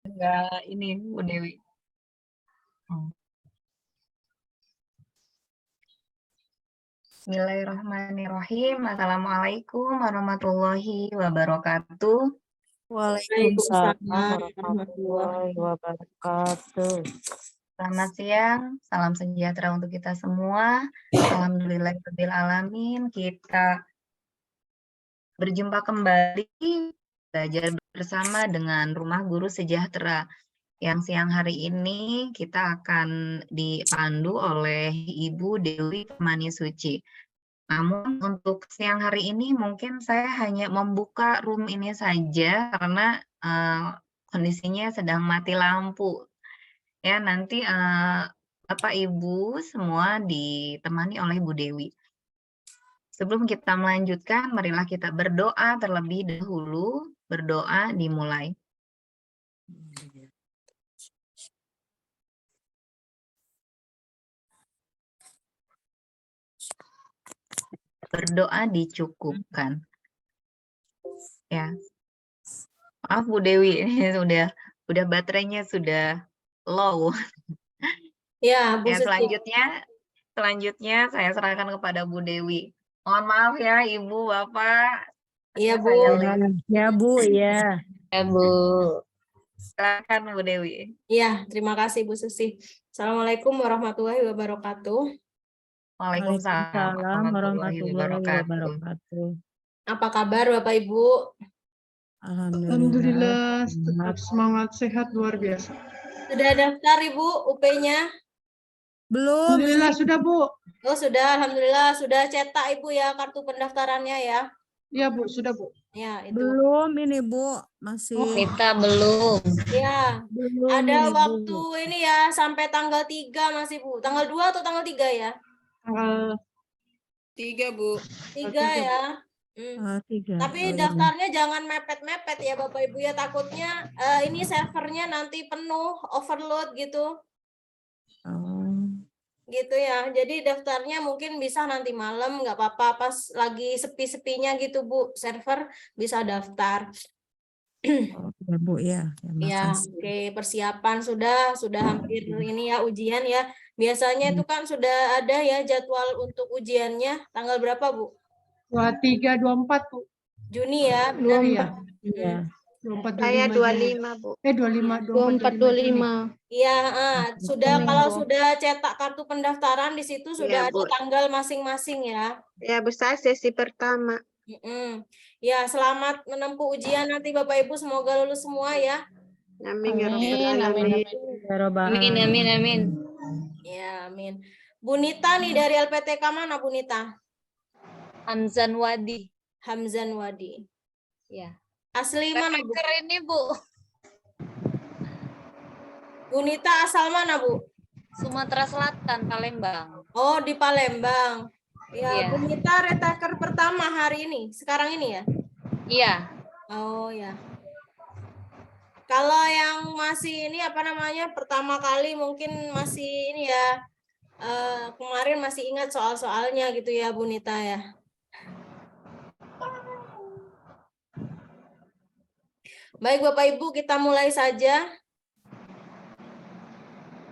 Enggak ini Bu Dewi. Bismillahirrahmanirrahim. Assalamualaikum warahmatullahi wabarakatuh. Waalaikumsalam warahmatullahi wabarakatuh. Selamat siang, salam sejahtera untuk kita semua. Alhamdulillahirabbil alamin. Kita berjumpa kembali belajar bersama dengan Rumah Guru Sejahtera. Yang siang hari ini kita akan dipandu oleh Ibu Dewi Permani Suci. Namun untuk siang hari ini mungkin saya hanya membuka room ini saja karena kondisinya sedang mati lampu. Ya, nanti Bapak Ibu semua ditemani oleh Bu Dewi. Sebelum kita melanjutkan, marilah kita berdoa terlebih dahulu. Berdoa dimulai. Berdoa dicukupkan. Ya. Maaf Bu Dewi, ini udah baterainya sudah low. Ya, Bu Ya, Suci. selanjutnya saya serahkan kepada Bu Dewi. Mohon maaf ya Ibu, Bapak. Iya, Bu. Ya, Bu, ya. Ya, Bu. Silakan Bu Dewi. Iya, terima kasih Bu Susi. Assalamualaikum warahmatullahi wabarakatuh. Waalaikumsalam warahmatullahi wabarakatuh. Apa kabar Bapak Ibu? Alhamdulillah, tetap semangat, sehat, luar biasa. Sudah daftar Ibu UP-nya? Belum. Alhamdulillah sudah, Bu. Oh, sudah. Alhamdulillah sudah cetak Ibu ya kartu pendaftarannya ya. Iya, Bu, sudah, Bu. Ya, itu. Belum ini, Bu. Masih. Kita belum. Ya. Belum Ada ini, waktu Bu. ini ya sampai tanggal 3 masih Bu. Tanggal 2 atau tanggal 3 ya? Tanggal 3, Bu. 3 ya. Tapi daftarnya jangan mepet-mepet ya Bapak Ibu ya, takutnya ini servernya nanti penuh, overload gitu. Gitu ya. Jadi daftarnya mungkin bisa nanti malam, nggak apa-apa, pas lagi sepi-sepinya gitu Bu, server bisa daftar. Ya, Bu, ya. Ya, oke, persiapan sudah hampir ini ya ujian ya. Biasanya itu kan sudah ada ya jadwal untuk ujiannya. Tanggal berapa Bu? 23, 24, Bu. Juni ya, benar ya? Iya. 24, 25 Saya Juni. 25, Bu. 24, 25. Iya, sudah kalau sudah cetak kartu pendaftaran di situ sudah Iya, ada Bu. tanggal masing-masing ya. Ya, Bu, saya sesi pertama. Ya, selamat menempuh ujian nanti Bapak Ibu, semoga lulus semua ya. Amin, ya Rabbal alamin. Amin. Ya, amin. Bu Nita nih dari LPTK mana Bu Nita? Hamzan Wadi. Hamzan Wadi. Ya. Asli mana Bu? Keren nih, Bu. Bu Nita asal mana Bu? Sumatera Selatan, Palembang. Oh, di Palembang. Ya, Iya. Bu Nita retaker pertama hari ini, sekarang ini ya? Iya. Oh ya. Kalau yang masih ini apa namanya pertama kali mungkin masih ini ya kemarin masih ingat soal-soalnya gitu ya Bu Nita ya. Baik Bapak Ibu, kita mulai saja.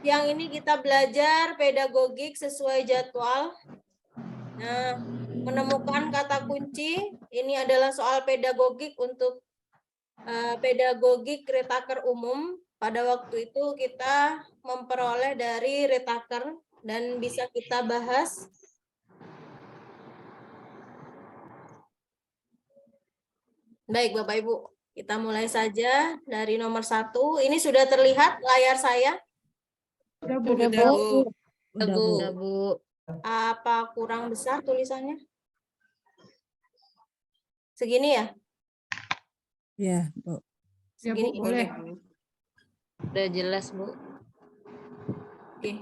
Yang ini kita belajar pedagogik sesuai jadwal. Nah, menemukan kata kunci ini adalah soal pedagogik untuk pedagogik retaker umum. Pada waktu itu kita memperoleh dari retaker dan bisa kita bahas. Baik Bapak Ibu, kita mulai saja dari nomor 1. Ini sudah terlihat layar saya? Sudah, Bu. Sudah, Bu. Udah, Bu. Apa kurang besar tulisannya? Segini ya? Ya, Bu. Ya, Bu, Segini. boleh. Udah jelas, Bu. Oke.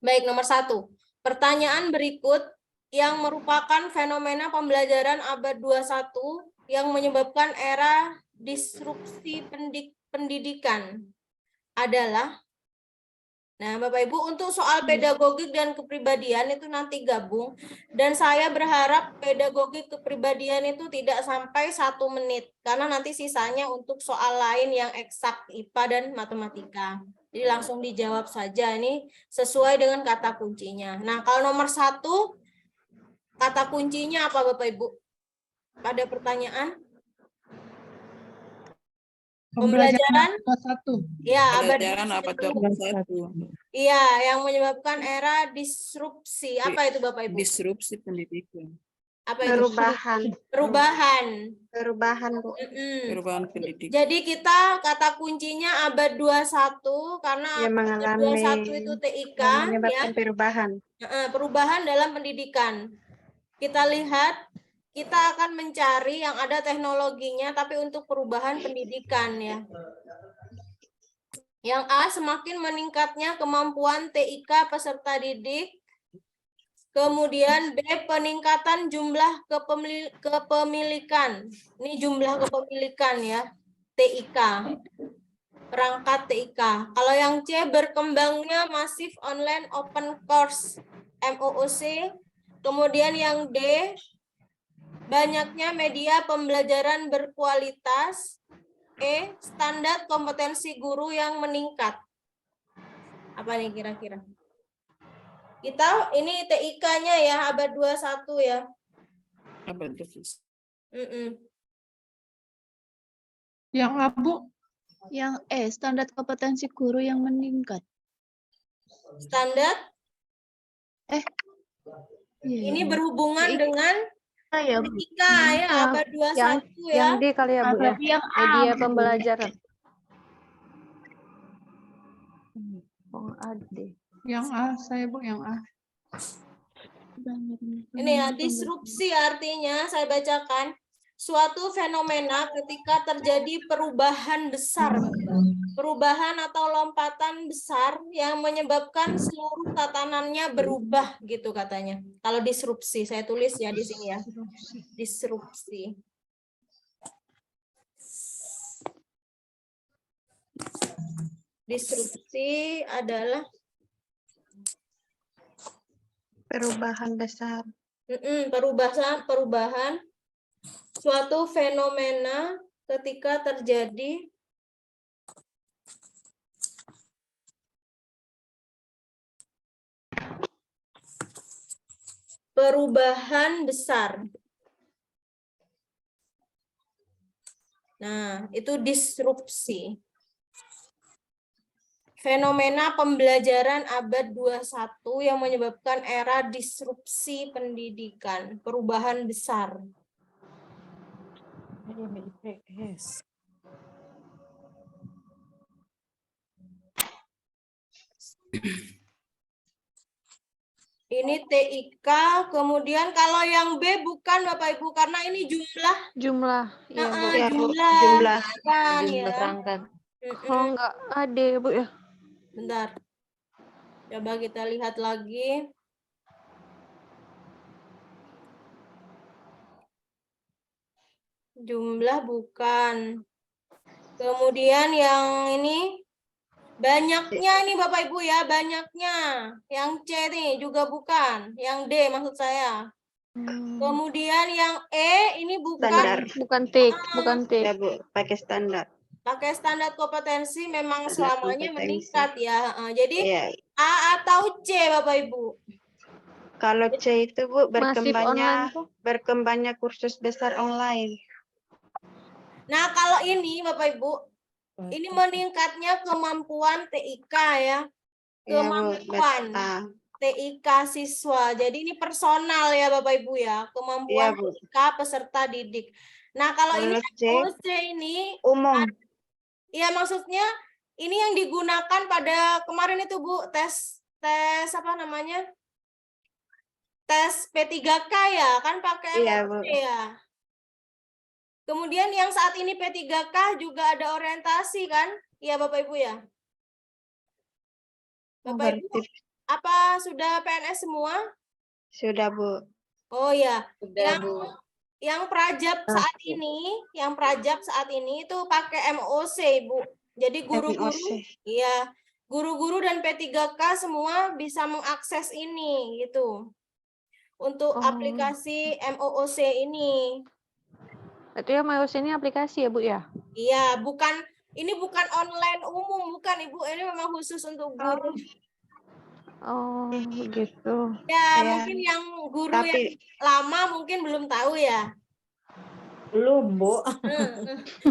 Baik, nomor 1. Pertanyaan berikut yang merupakan fenomena pembelajaran abad 21 yang menyebabkan era disrupsi pendidikan adalah Nah, Bapak Ibu, untuk soal pedagogik dan kepribadian itu nanti gabung. Dan saya berharap pedagogik kepribadian itu tidak sampai 1 menit. Karena nanti sisanya untuk soal lain yang eksak, IPA dan matematika. Jadi langsung dijawab saja, ini sesuai dengan kata kuncinya. Nah, kalau nomor 1, kata kuncinya apa Bapak Ibu? Pada pertanyaan? Pembelajaran? Ya, abad Pelajaran abad 21. Iya, yang menyebabkan era disrupsi. Apa itu Bapak Ibu? Disrupsi pendidikan. Apa itu? Perubahan. Perubahan. Perubahan, Bu. Mm-mm. Perubahan pendidikan. Jadi kita kata kuncinya abad 21 karena Yang abad mengalami 21 itu TIK yang ya. menyebabkan perubahan. Perubahan dalam pendidikan. Kita lihat, kita akan mencari yang ada teknologinya tapi untuk perubahan pendidikan ya. Yang A, semakin meningkatnya kemampuan TIK peserta didik. Kemudian B, peningkatan jumlah kepemilikan. Ini jumlah kepemilikan ya, TIK. Perangkat TIK. Kalau yang C, berkembangnya masif online open course, MOOC. Kemudian yang D, banyaknya media pembelajaran berkualitas. E, standar kompetensi guru yang meningkat. Apa nih kira-kira? Kita ini TIK-nya ya abad 21 ya. Abad 21. Yang abu, Yang standar kompetensi guru yang meningkat. Standar ini berhubungan dengan ya, TIK ya abad 21 ya. Yang D kali ya, Bu ya. yang Media pembelajaran. Oh, AD. yang A, saya Bu, yang A. Ini ya, disrupsi artinya saya bacakan suatu fenomena ketika terjadi perubahan besar. Perubahan atau lompatan besar yang menyebabkan seluruh tatanannya berubah gitu katanya. Kalau disrupsi, saya tulis ya di sini ya. Disrupsi. Disrupsi adalah Perubahan besar. perubahan suatu fenomena ketika terjadi perubahan besar. Nah, itu disrupsi. Fenomena pembelajaran abad 21 yang menyebabkan era disrupsi pendidikan, perubahan besar. Ini TIK, kemudian kalau yang B bukan Bapak Ibu, karena ini jumlah. Jumlah. Iya, Bu. Ya, Bu. Jumlah. Jumlah. Kan, Jumlah ya. perangkat. Oh, enggak AD, Bu ya. Bentar. Coba kita lihat lagi. Jumlah bukan. Kemudian yang ini banyaknya ini Bapak Ibu ya, banyaknya. Yang C nih juga bukan. Yang D maksud saya. Kemudian yang E ini bukan. Standar. Bukan T, bukan T. Ya, Bu. Pakai standar. Pakai standar kompetensi memang Standar selamanya kompetensi. meningkat ya. Jadi Iya. A atau C Bapak Ibu? Kalau C itu, Bu, Masif online, Bu. berkembangnya kursus besar online. Nah, kalau ini Bapak Ibu, ini meningkatnya kemampuan TIK ya. Iya, Bu. Kemampuan Ah, TIK siswa. Jadi ini personal ya Bapak Ibu ya. Kemampuan Iya, Bu. TIK peserta didik. Nah, kalau ini Kalau C, MOOC ini, umum. ya maksudnya ini yang digunakan pada kemarin itu Bu, tes apa namanya? Tes P3K ya, kan pakai Iya, MOOC Bu. ya. Kemudian yang saat ini P3K juga ada orientasi kan? Iya Bapak Ibu ya. Bapak Ibu, Berarti apa sudah PNS semua? sudah, Bu. Oh ya, Udah, Bu. yang prajab saat ini, itu pakai MOOC, Bu. Jadi guru-guru, MOOC. iya, guru-guru dan P3K semua bisa mengakses ini gitu. Untuk aplikasi MOOC ini. Berarti MOOC ini aplikasi ya, Bu ya? Iya, ini bukan online umum, bukan Ibu. Ini memang khusus untuk guru. Oh, begitu. Ya, Ya, mungkin yang guru yang tapi lama mungkin belum tahu ya. Belum, Bu.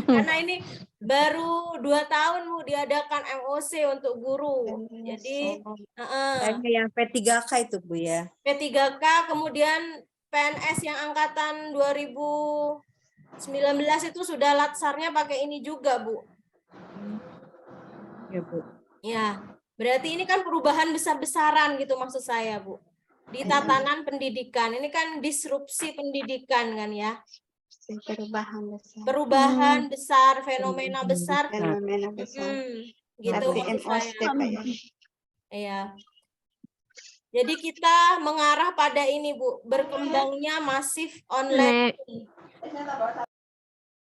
Karena ini baru 2 tahun Bu diadakan MOC untuk guru. Jadi Kayaknya yang P3K itu, Bu ya. P3K kemudian PNS yang angkatan 2019 itu sudah latsarnya pakai ini juga, Bu. Ya, Bu. Ya, berarti ini kan perubahan besar-besaran gitu maksud saya, Bu. Di tatanan pendidikan. Ini kan disrupsi pendidikan kan ya. perubahan besar. Perubahan besar, fenomena besar. Fenomena besar. Gitu Tapi maksud MOOC saya. kayak Iya. Jadi kita mengarah pada ini, Bu, berkembangnya masif online.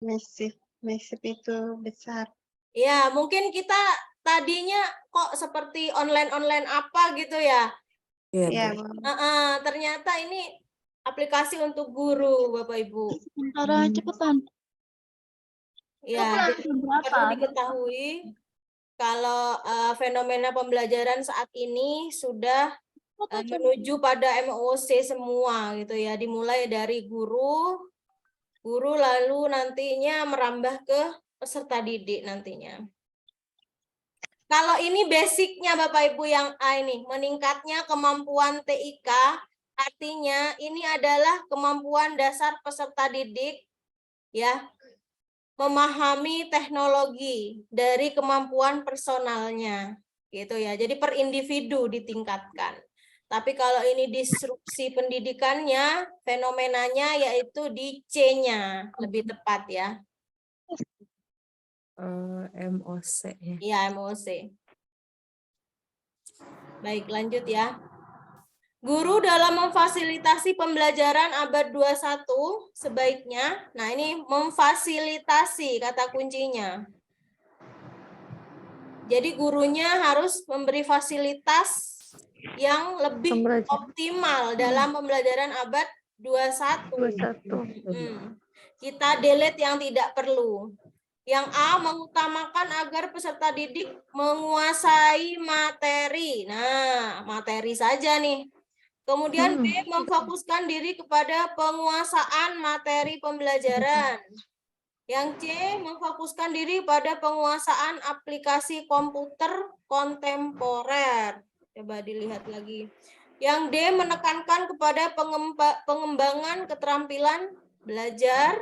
Masif itu besar. Ya, mungkin kita tadinya kok seperti online apa gitu ya. Ya, Bu. Bu. Ternyata ini aplikasi untuk guru, Bapak Ibu. Sementara cepetan. Ya, jadi Berapa? perlu diketahui kalau fenomena pembelajaran saat ini sudah menuju pada MOOC semua gitu ya. Dimulai dari guru lalu nantinya merambah ke peserta didik nantinya. Kalau ini basicnya Bapak Ibu yang A ini, meningkatnya kemampuan TIK, artinya ini adalah kemampuan dasar peserta didik ya, memahami teknologi dari kemampuan personalnya gitu ya. Jadi per individu ditingkatkan. Tapi kalau ini disrupsi pendidikannya, fenomenanya yaitu di C-nya, lebih tepat ya. MOC ya. Iya, MOC. Baik, lanjut ya. Guru dalam memfasilitasi pembelajaran abad 21 sebaiknya, nah ini memfasilitasi kata kuncinya. Jadi gurunya harus memberi fasilitas yang lebih optimal dalam pembelajaran abad 21. Kita delete yang tidak perlu. Yang A, mengutamakan agar peserta didik menguasai materi. Nah, materi saja nih. Kemudian B, memfokuskan diri kepada penguasaan materi pembelajaran. Yang C, memfokuskan diri pada penguasaan aplikasi komputer kontemporer. Coba dilihat lagi. Yang D, menekankan kepada pengembangan keterampilan belajar.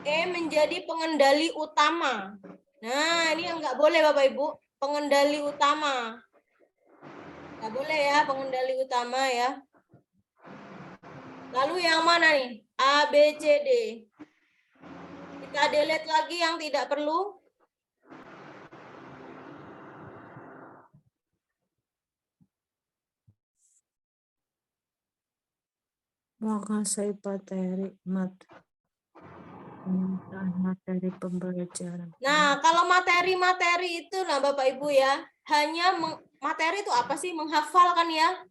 E, menjadi pengendali utama. Nah, ini yang nggak boleh Bapak Ibu, pengendali utama. Nggak boleh ya, pengendali utama ya. Lalu yang mana nih? A, B, C, D. Kita delete lagi yang tidak perlu. Menguasai materi pembelajaran. Nah, kalau materi-materi itu, nah Bapak Ibu ya, hanya materi itu apa sih? Menghafal kan ya?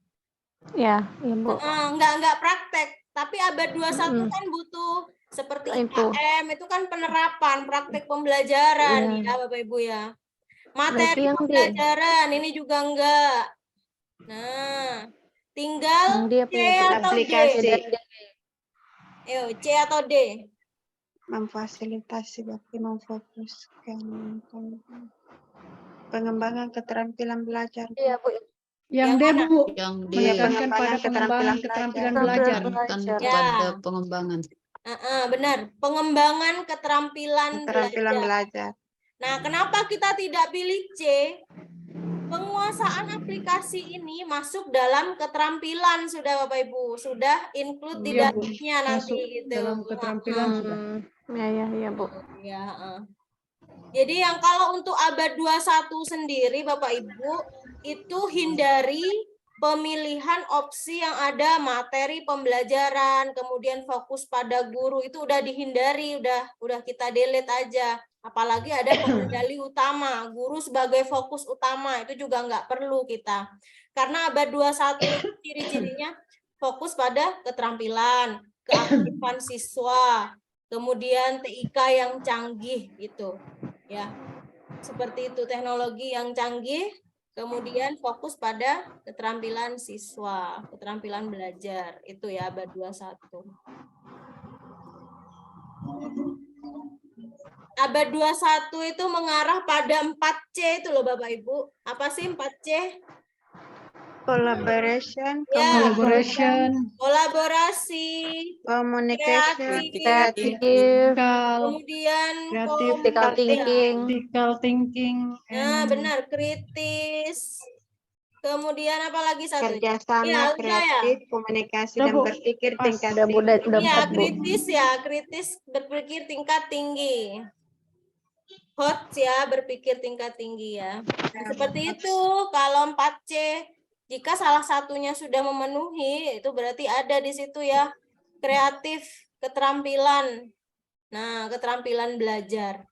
Ya, iya Bu. Enggak praktek. Tapi abad 21 kan butuh seperti IKM, itu kan penerapan, praktek pembelajaran ya Bapak Ibu ya. Materi pembelajaran ini juga enggak. Nah, tinggal C atau D. C atau D. Memfasilitasi berarti memfokuskan pengembangan keterampilan belajar. Iya, Bu. Yang D, Bu. Yang D. Menekankan pada pengembangan keterampilan belajar. Menekankan Ya. kepada pengembangan. Benar, pengembangan keterampilan belajar. Nah, kenapa kita tidak pilih C? Penguasaan aplikasi ini masuk dalam keterampilan sudah Bapak Ibu, sudah include di Iya, Bu. dalamnya nanti Masuk gitu. dalam keterampilan sudah. Ya, Bu. Ya, Jadi yang kalau untuk abad 21 sendiri Bapak Ibu itu hindari pemilihan opsi yang ada materi pembelajaran, kemudian fokus pada guru itu udah dihindari, udah kita delete aja. Apalagi ada pengendali utama, guru sebagai fokus utama, itu juga nggak perlu kita. Karena abad 21 itu ciri-cirinya fokus pada keterampilan, keaktifan siswa, kemudian TIK yang canggih gitu. Ya. Seperti itu, teknologi yang canggih, kemudian fokus pada keterampilan siswa, keterampilan belajar. Itu ya abad 21. Abad 21 itu mengarah pada 4C itu loh Bapak Ibu. Apa sih 4C? Collaboration, Ya, Collaboration, kolaborasi, communication, kreatif, Kreatif, kemudian critical thinking, critical thinking, Nah, and benar, kritis. Kemudian apa lagi satu? kerjasama, Ya, udah ya. kreatif, komunikasi, Udah, dan Bu. berpikir Pas. tingkat udah tinggi. udah Ya, 4 Bu. kritis ya, kritis berpikir tingkat tinggi. Hot ya, berpikir tingkat tinggi ya. Nah, seperti itu, kalau 4C, jika salah satunya sudah memenuhi, itu berarti ada di situ ya, kreatif, keterampilan. Nah, keterampilan belajar.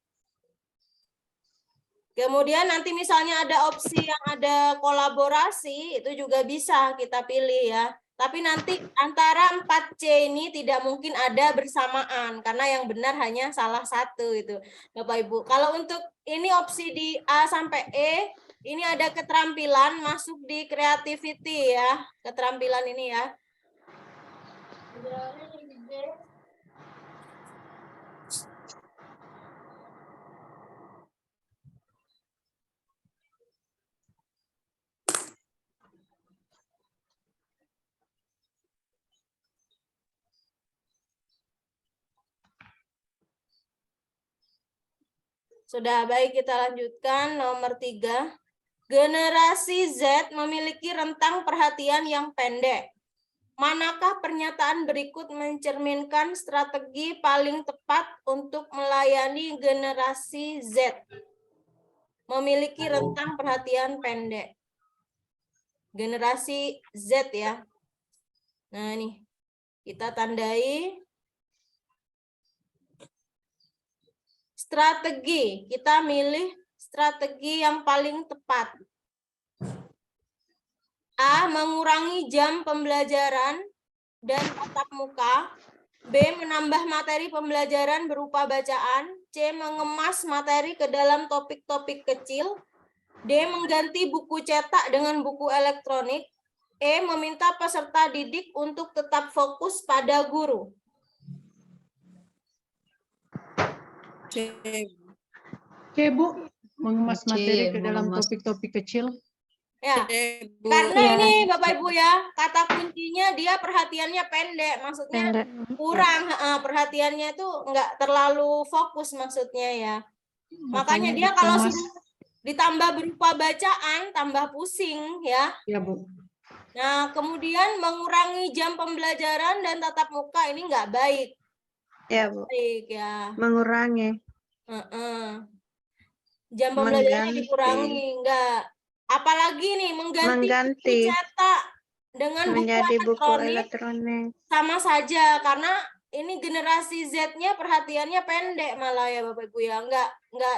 Kemudian nanti misalnya ada opsi yang ada kolaborasi, itu juga bisa kita pilih ya. Tapi nanti antara 4C ini tidak mungkin ada bersamaan, karena yang benar hanya salah satu itu, Bapak Ibu. Kalau untuk ini opsi di A sampai E, ini ada keterampilan masuk di creativity ya, keterampilan ini ya. Sudah, baik, kita lanjutkan nomor 3. Generasi Z memiliki rentang perhatian yang pendek. Manakah pernyataan berikut mencerminkan strategi paling tepat untuk melayani generasi Z? Memiliki rentang perhatian pendek. Generasi Z ya. Nah, ini kita tandai. Strategi, kita milih strategi yang paling tepat. A. Mengurangi jam pembelajaran dan tatap muka. B. Menambah materi pembelajaran berupa bacaan. C. Mengemas materi ke dalam topik-topik kecil. D. Mengganti buku cetak dengan buku elektronik. E. Meminta peserta didik untuk tetap fokus pada guru. C, Bu, mengemas materi ke dalam topik-topik kecil. Ya, karena ini Bapak Ibu ya, kata kuncinya dia perhatiannya pendek, maksudnya kurang, perhatiannya itu enggak terlalu fokus maksudnya ya. Makanya dia kalau suruh ditambah berupa bacaan, tambah pusing ya. Ya, Bu. Nah, kemudian mengurangi jam pembelajaran dan tatap muka ini enggak baik. Ya, Bu. Baik ya. Mengurangi. Jam pembelajarannya dikurangi, enggak. Apalagi nih mengganti buku cetak dengan menjadi buku elektronik, elektronik. sama saja, karena ini generasi Z-nya perhatiannya pendek malah ya Bapak Ibu ya, enggak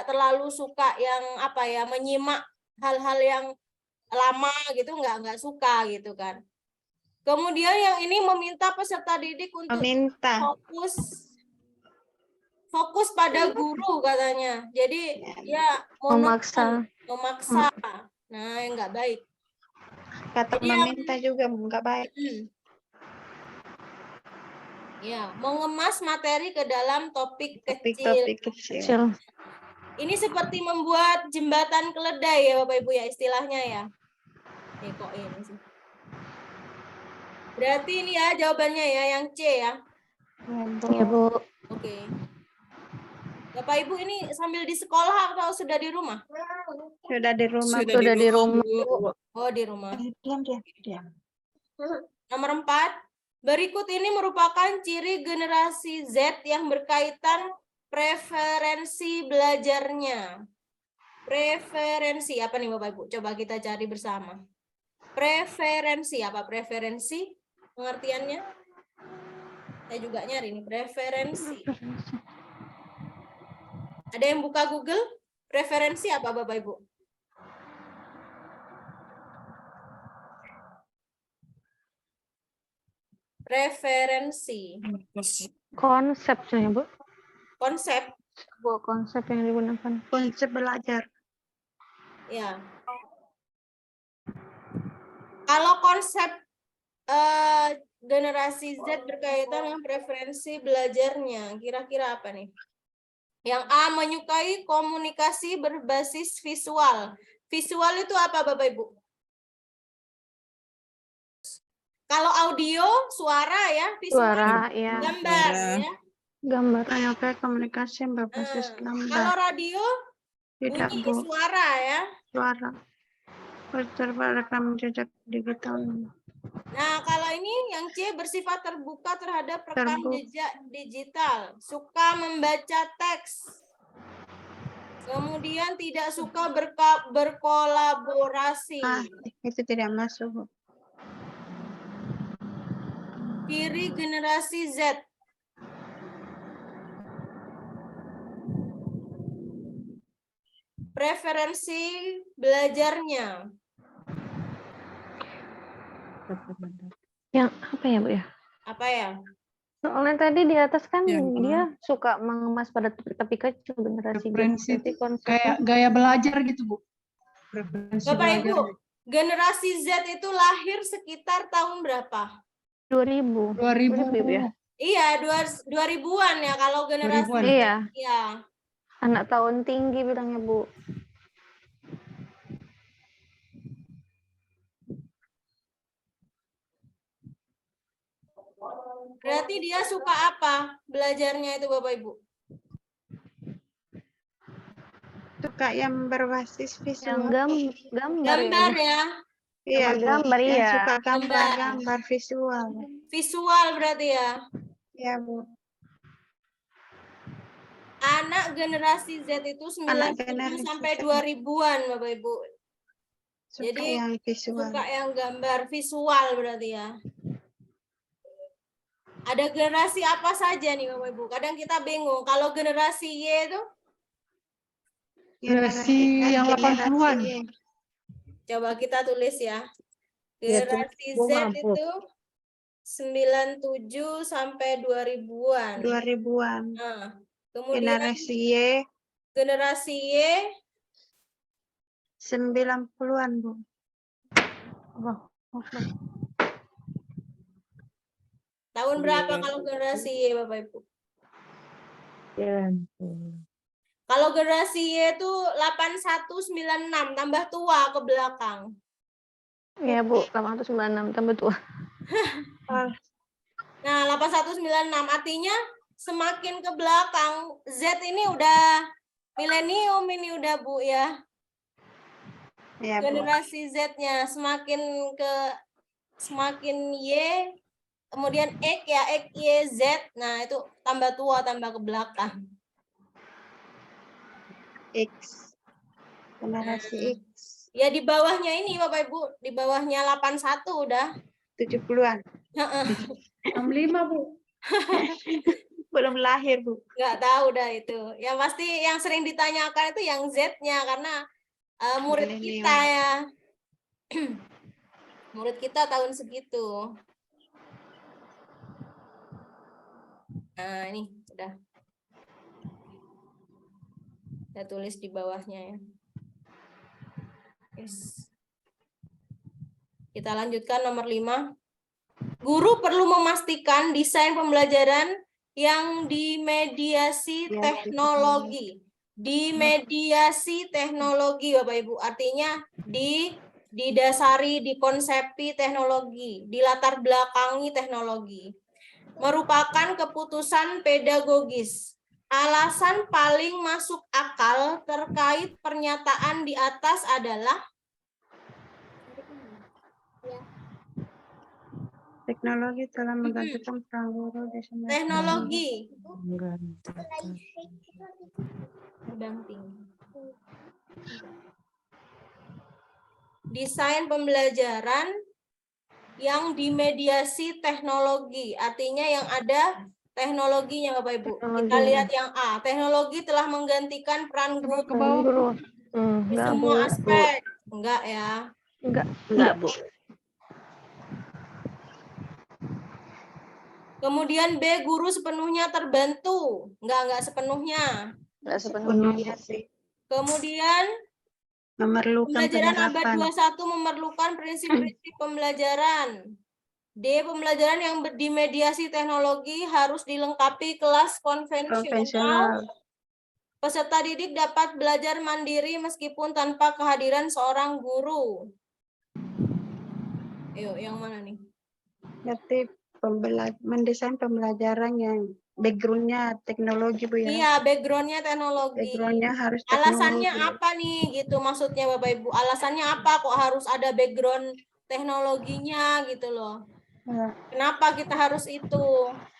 terlalu suka yang apa ya, menyimak hal-hal yang lama gitu, enggak suka gitu kan. Kemudian yang ini meminta peserta didik untuk fokus pada guru katanya. Jadi ya memaksa. Nah, yang enggak baik. Kata jadi meminta juga enggak baik. Ya, mengemas materi ke dalam topik kecil. Ini seperti membuat jembatan keledai ya Bapak Ibu ya istilahnya ya. Nih kok ini sih. Berarti ini ya jawabannya ya yang C ya. Ya, Bu. Oke. Bapak Ibu ini sambil di sekolah atau sudah di rumah? Sudah di rumah. Sudah di rumah. Oh, di rumah. Diam. Nomor 4. Berikut ini merupakan ciri generasi Z yang berkaitan preferensi belajarnya. Preferensi apa nih Bapak Ibu? Coba kita cari bersama. Preferensi, apa preferensi? Pengertiannya? Saya juga nyari nih, preferensi. Ada yang buka Google? Preferensi apa Bapak Ibu? Preferensi. Konsep sebenarnya, Bu. Konsep, Sebuah konsep yang digunakan. Konsep belajar. ya. Kalau konsep generasi Z berkaitan dengan preferensi belajarnya, kira-kira apa nih? Yang A, menyukai komunikasi berbasis visual. Visual itu apa Bapak Ibu? Kalau audio, suara ya, visual Suara, ya. gambar ya. Gambar. Menyukai komunikasi yang berbasis Kalau gambar. radio, Tidak, bunyi Bu. suara ya. Suara. Terdapat rekam jejak digital. Nah, kalau ini yang C, bersifat terbuka terhadap rekam Terbuka. jejak digital, suka membaca teks. Kemudian tidak suka berkolaborasi. Itu tidak masuk, Bu. Ciri generasi Z. Preferensi belajarnya. Yang apa ya, Bu ya? Apa ya? Soalnya tadi di atas kan Ya, dia suka mengemas pada topik kecil generasi Preferensi Jadi kayak konsepnya gaya belajar gitu, Bu. Preferensi Bapak belajar. Ibu, generasi Z itu lahir sekitar tahun berapa? 2000. 2000. Ibu ya? Iya, 2000-an ya kalau generasi 2000-an. Z. Iya, Ya. anak tahun tinggi bilangnya, Bu. Berarti dia suka apa belajarnya itu Bapak Ibu? Suka yang berbasis Yang visual. gambar ya, Gambar Bu. ya. Iya, Bu. gambar, Yang iya. suka Gambar. gambar visual. Visual berarti ya. Iya, Bu. Anak generasi Z itu 97 generasi sampai Z. 2000-an Bapak Ibu. Suka Jadi yang visual. suka yang gambar visual berarti ya. Ada generasi apa saja nih Bapak Ibu? Kadang kita bingung. Kalau generasi Y itu Generasi yang 80-an. Y. coba kita tulis ya. Ya, Generasi tulis, Z Bu, mampu. itu 97 sampai 2000-an. 2000-an. Nah, kemudian Generasi Y generasi Y 90-an, Bu. tahun berapa kalau generasi Y Bapak Ibu? Kalau generasi Y itu 8196 tambah tua ke belakang. Iya, Bu. 896 tambah tua. Nah, 8196 artinya semakin ke belakang Z ini udah milenium ini udah Bu ya. Ya, Bu. Generasi Z-nya semakin Y, kemudian X ya, X, Y, Z. Nah, itu tambah tua, tambah ke belakang. X. Generasi X. Ya di bawahnya ini Bapak Ibu, di bawahnya 81 udah. 70-an. 65, Bu. Belum lahir, Bu. Nggak tahu dah itu. Yang pasti yang sering ditanyakan itu yang Z-nya karena murid Milenium. kita ya. Murid kita tahun segitu. Nah, ini udah. Saya tulis di bawahnya ya. Yes. Kita lanjutkan nomor 5. Guru perlu memastikan desain pembelajaran yang dimediasi teknologi. Dimediasi teknologi Bapak Ibu. Artinya didasari, dikonsepsi teknologi, dilatar belakangi teknologi. Merupakan keputusan pedagogis. Alasan paling masuk akal terkait pernyataan di atas adalah Teknologi telah menggantikan peran guru di semua teknologi. Menggantikan. Mendamping. desain pembelajaran yang dimediasi teknologi. Artinya yang ada teknologinya Bapak Ibu. Kita Teknologinya. lihat yang A. Teknologi telah menggantikan peran guru Ke bawah. Guru. di Enggak, Bu. semua aspek. Enggak ya. Enggak, Bu. Kemudian B, guru sepenuhnya terbantu. Enggak sepenuhnya. Enggak sepenuhnya. Kemudian Memerlukan pembelajaran abad penerapan. 21 memerlukan prinsip-prinsip pembelajaran. D, pembelajaran yang dimediasi teknologi harus dilengkapi kelas konvensional. Konvensional. Peserta didik dapat belajar mandiri meskipun tanpa kehadiran seorang guru. Ayo, yang mana nih? Berarti mendesain pembelajaran yang background-nya teknologi, Bu ya. Iya, background-nya teknologi. Background-nya harus Alasannya teknologi. apa nih gitu maksudnya Bapak Ibu? Alasannya apa kok harus ada background teknologinya gitu loh. Ya. Kenapa kita harus itu?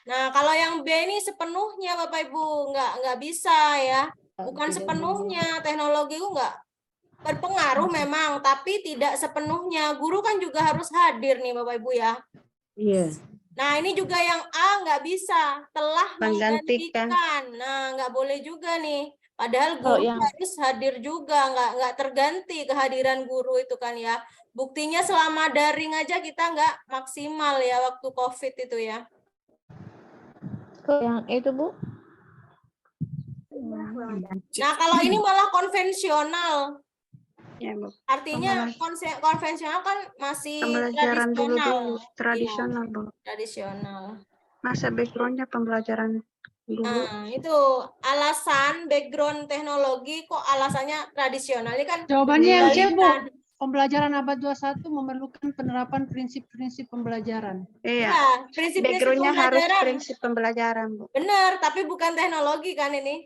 Nah, kalau yang B ini sepenuhnya Bapak Ibu nggak bisa ya. Bukan sepenuhnya, teknologi itu nggak berpengaruh memang, tapi tidak sepenuhnya. Guru kan juga harus hadir nih Bapak Ibu ya. Iya. Nah, ini juga yang A nggak bisa, telah Menggantikan. menggantikan. Nah, nggak boleh juga nih. Padahal Kalau guru yang- harus hadir juga, nggak terganti kehadiran guru itu kan ya. Buktinya selama daring aja kita nggak maksimal ya waktu COVID itu ya. Kalau yang itu, Bu. Nah, kalau ini malah konvensional. Ya, Bu. Artinya konvensional kan masih Pembelajaran dulu tradisional. tradisional, Bu. Iya, tradisional. Masa background-nya pembelajaran dulu. Nah, itu alasan background teknologi kok alasannya tradisional. Ini kan Jawabannya yang C, Bu. kebalikan. Pembelajaran abad 21 memerlukan penerapan prinsip-prinsip pembelajaran. Iya. Ya, prinsip-prinsip Background-nya harus pembelajaran. prinsip pembelajaran, Bu. Benar, tapi bukan teknologi kan ini.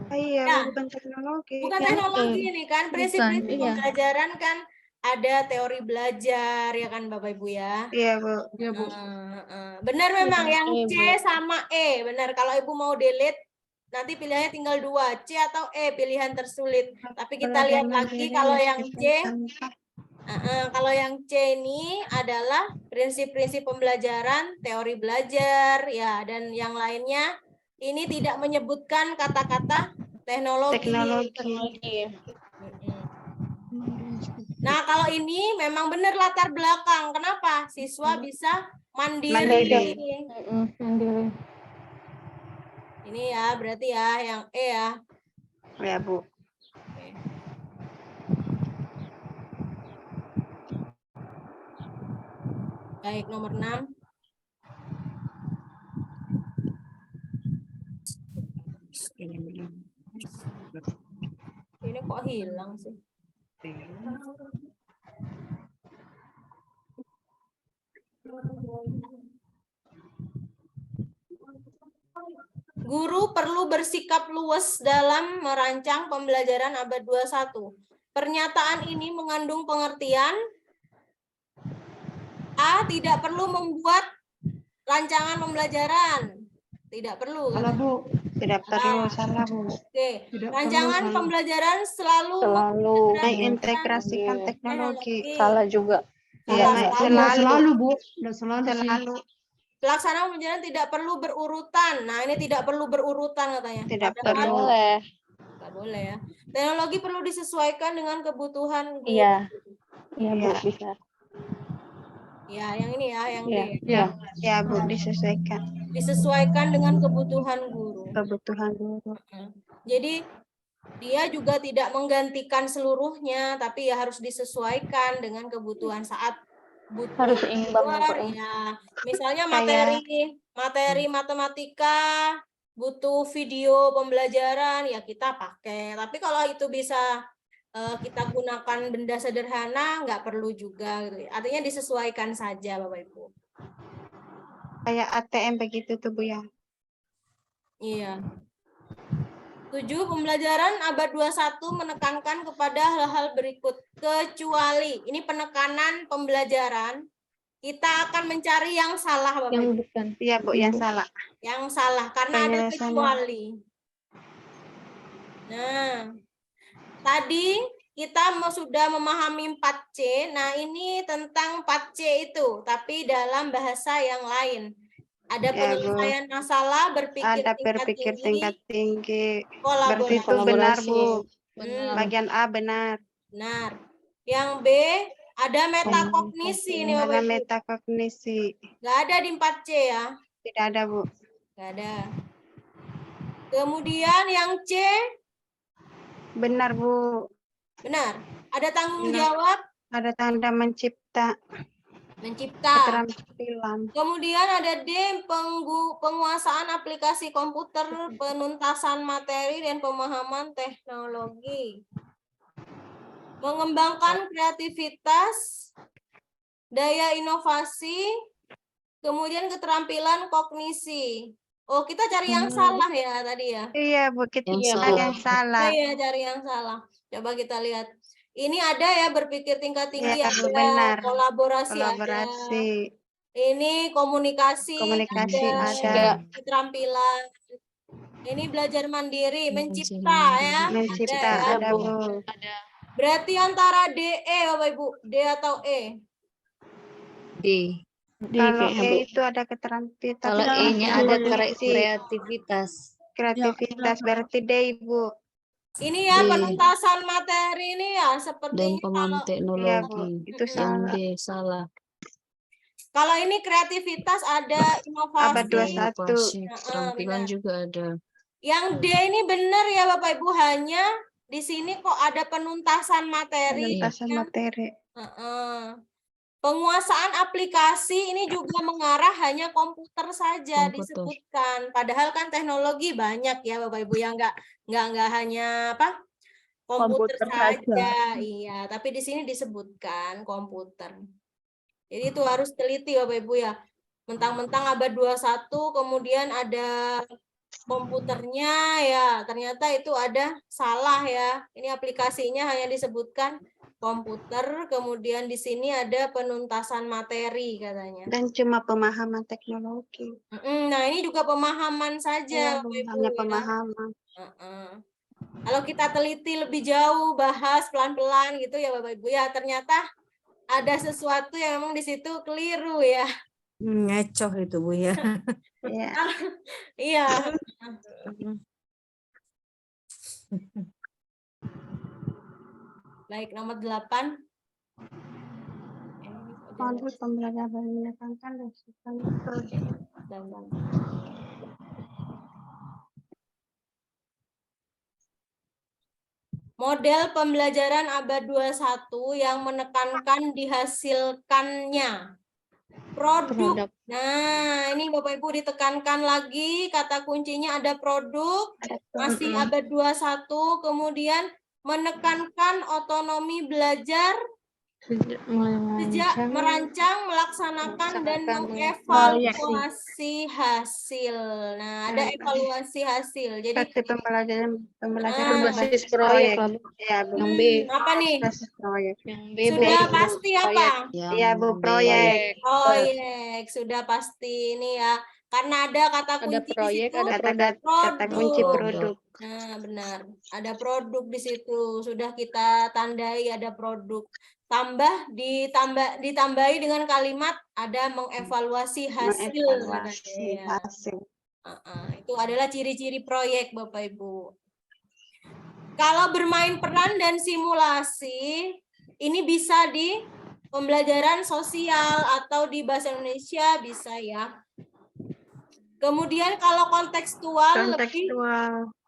Iya, Ya. bukan teknologi. Bukan kan? teknologi ini kan. Prinsip-prinsip iya. pembelajaran kan ada teori belajar ya kan Bapak Ibu ya. Iya, Bu. Ya, Bu. Benar memang yang E, C Bu. sama E. Benar, kalau Ibu mau delete nanti pilihannya tinggal 2, C atau E pilihan tersulit. Tapi kita lihat lagi kalau yang C, kalau yang C ini adalah prinsip-prinsip pembelajaran, teori belajar ya, dan yang lainnya ini tidak menyebutkan kata-kata teknologi. Teknologi. Nah, kalau ini memang benar latar belakang. Kenapa? Siswa bisa mandiri. Mandiri. Ini ya, berarti ya yang E ya. Ya, Bu. Oke. Baik, nomor 6. Ini kok hilang sih? Guru perlu bersikap luas dalam merancang pembelajaran abad 21. Pernyataan ini mengandung pengertian A. Tidak perlu membuat rancangan pembelajaran. Tidak perlu. Salah, Kan? Bu. Tidak perlu, salah, Bu. Oke. Tidak Rancangan perlu, pembelajaran selalu Mengintegrasikan teknologi. Salah juga. Iya, Salah. Nggak selalu. selalu, Bu. Nggak selalu sih. Selalu. Pelaksanaan pembelajaran tidak perlu berurutan. Nah, ini tidak perlu berurutan katanya. Tidak Padahal perlu. Boleh. nggak boleh ya. Teknologi perlu disesuaikan dengan kebutuhan guru. Iya. Iya, Bu, Iya. bisa. Ya, yang ini ya, yang Iya. D. Ya. Ya, Bu, disesuaikan Disesuaikan dengan kebutuhan guru. kebutuhan guru. Jadi dia juga tidak menggantikan seluruhnya, tapi ya harus disesuaikan dengan kebutuhan saat butuh Harus seimbang ya, keluar, Pak, ya. ya. Misalnya Kayak- materi matematika butuh video pembelajaran ya kita pakai. Tapi kalau itu bisa kita gunakan benda sederhana nggak perlu juga gitu. Artinya disesuaikan saja Bapak Ibu. Kayak ATM begitu tuh, Bu ya. Iya. 7. Pembelajaran abad 21 menekankan kepada hal-hal berikut. Kecuali, ini penekanan pembelajaran, kita akan mencari yang salah Bapak Ibu. Yang bukan. Iya, Bu, yang salah. Yang salah, karena ada Penjelasannya. kecuali. Nah, tadi kita sudah memahami 4C. Nah, ini tentang 4C itu, tapi dalam bahasa yang lain. Ada Ya, Bu. penyelesaian masalah, berpikir Ada tingkat berpikir tinggi, tingkat tinggi. kolaborasi. Berarti itu benar, Bu. Hmm, Bagian A benar. benar. Yang B, ada metakognisi ini Bapak Ada Ibu. metakognisi. Nggak ada di 4C ya. Tidak ada, Bu. Nggak ada. Kemudian yang C, Benar, Bu. benar. Ada tanggung Benar. jawab, Ada tanda mencipta. mencipta. Keterampilan. Kemudian ada D, penguasaan aplikasi komputer, penuntasan materi, dan pemahaman teknologi. Mengembangkan kreativitas, daya inovasi, kemudian keterampilan kognisi. Oh, kita cari yang salah ya tadi ya? Iya, Bu. Kita Yang ada yang salah. Iya, cari yang salah. Coba kita lihat. Ini ada ya berpikir tingkat tinggi, Iya, ada Bu, benar. kolaborasi, ada. Kolaborasi. Ini komunikasi, Komunikasi ada ada. keterampilan. Ini belajar mandiri, mencipta ya. Mencipta Ada ya. ada, Bu. Berarti antara DE Bapak Ibu, D atau E? D. Kalau E itu ada keterampilan. Kalau E-nya ada kreativitas. Kreativitas berarti D, Ibu. Ini ya D. penuntasan materi ini ya Dan sepertinya pemahaman kalau Iya, Bu. teknologi. Itu Yang salah. D salah. kalau ini kreativitas ada inovasi. Abad 21. Inovasi, Nah, keterampilan benar. juga ada. Yang D ini benar ya Bapak Ibu, hanya di sini kok ada penuntasan materi. Penuntasan kan? materi. Penguasaan aplikasi ini juga mengarah hanya komputer saja Komputer. disebutkan. Padahal kan teknologi banyak ya Bapak Ibu yang nggak hanya apa komputer saja. Iya, tapi di sini disebutkan komputer. Jadi itu harus teliti Bapak Ibu ya. Mentang-mentang abad 21 kemudian ada komputernya ya, ternyata itu ada salah ya. Ini aplikasinya hanya disebutkan komputer, kemudian di sini ada penuntasan materi katanya. Dan cuma pemahaman teknologi. Nah, ini juga pemahaman saja Iya, Bu. Bapak Ibu Hanya ya. pemahaman. Kalau kita teliti lebih jauh, bahas pelan-pelan gitu ya Bapak Ibu ya, ternyata ada sesuatu yang memang di situ keliru ya. Ngecoh itu, Bu ya. Iya. Iya. Baik, nomor 8. Modul pembelajaran menekankan dan sistem proyek. Model pembelajaran abad 21 yang menekankan dihasilkannya produk. Nah, ini Bapak Ibu ditekankan lagi, kata kuncinya ada produk, masih abad 21, kemudian menekankan otonomi belajar, sejak merancang, melaksanakan, dan mengevaluasi hasil. Nah, ada evaluasi hasil. Jadi Seperti pembelajaran Berbasis proyek lah, Bu. Ya, Bu. Yang B. apa nih? Basis proyek. Yang B, Bu. Sudah pasti apa? Iya, Bu, proyek. Proyek, sudah pasti ini ya. Karena ada kata Ada kunci proyek, di situ. ada Kata kunci produk. Nah, benar. Ada produk di situ. Sudah kita tandai ada produk. Ditambahi dengan kalimat ada mengevaluasi hasil. Mengevaluasi katanya. hasil. Itu adalah ciri-ciri proyek Bapak Ibu. Kalau bermain peran dan simulasi, ini bisa di pembelajaran sosial atau di bahasa Indonesia bisa ya. Kemudian kalau kontekstual, lebih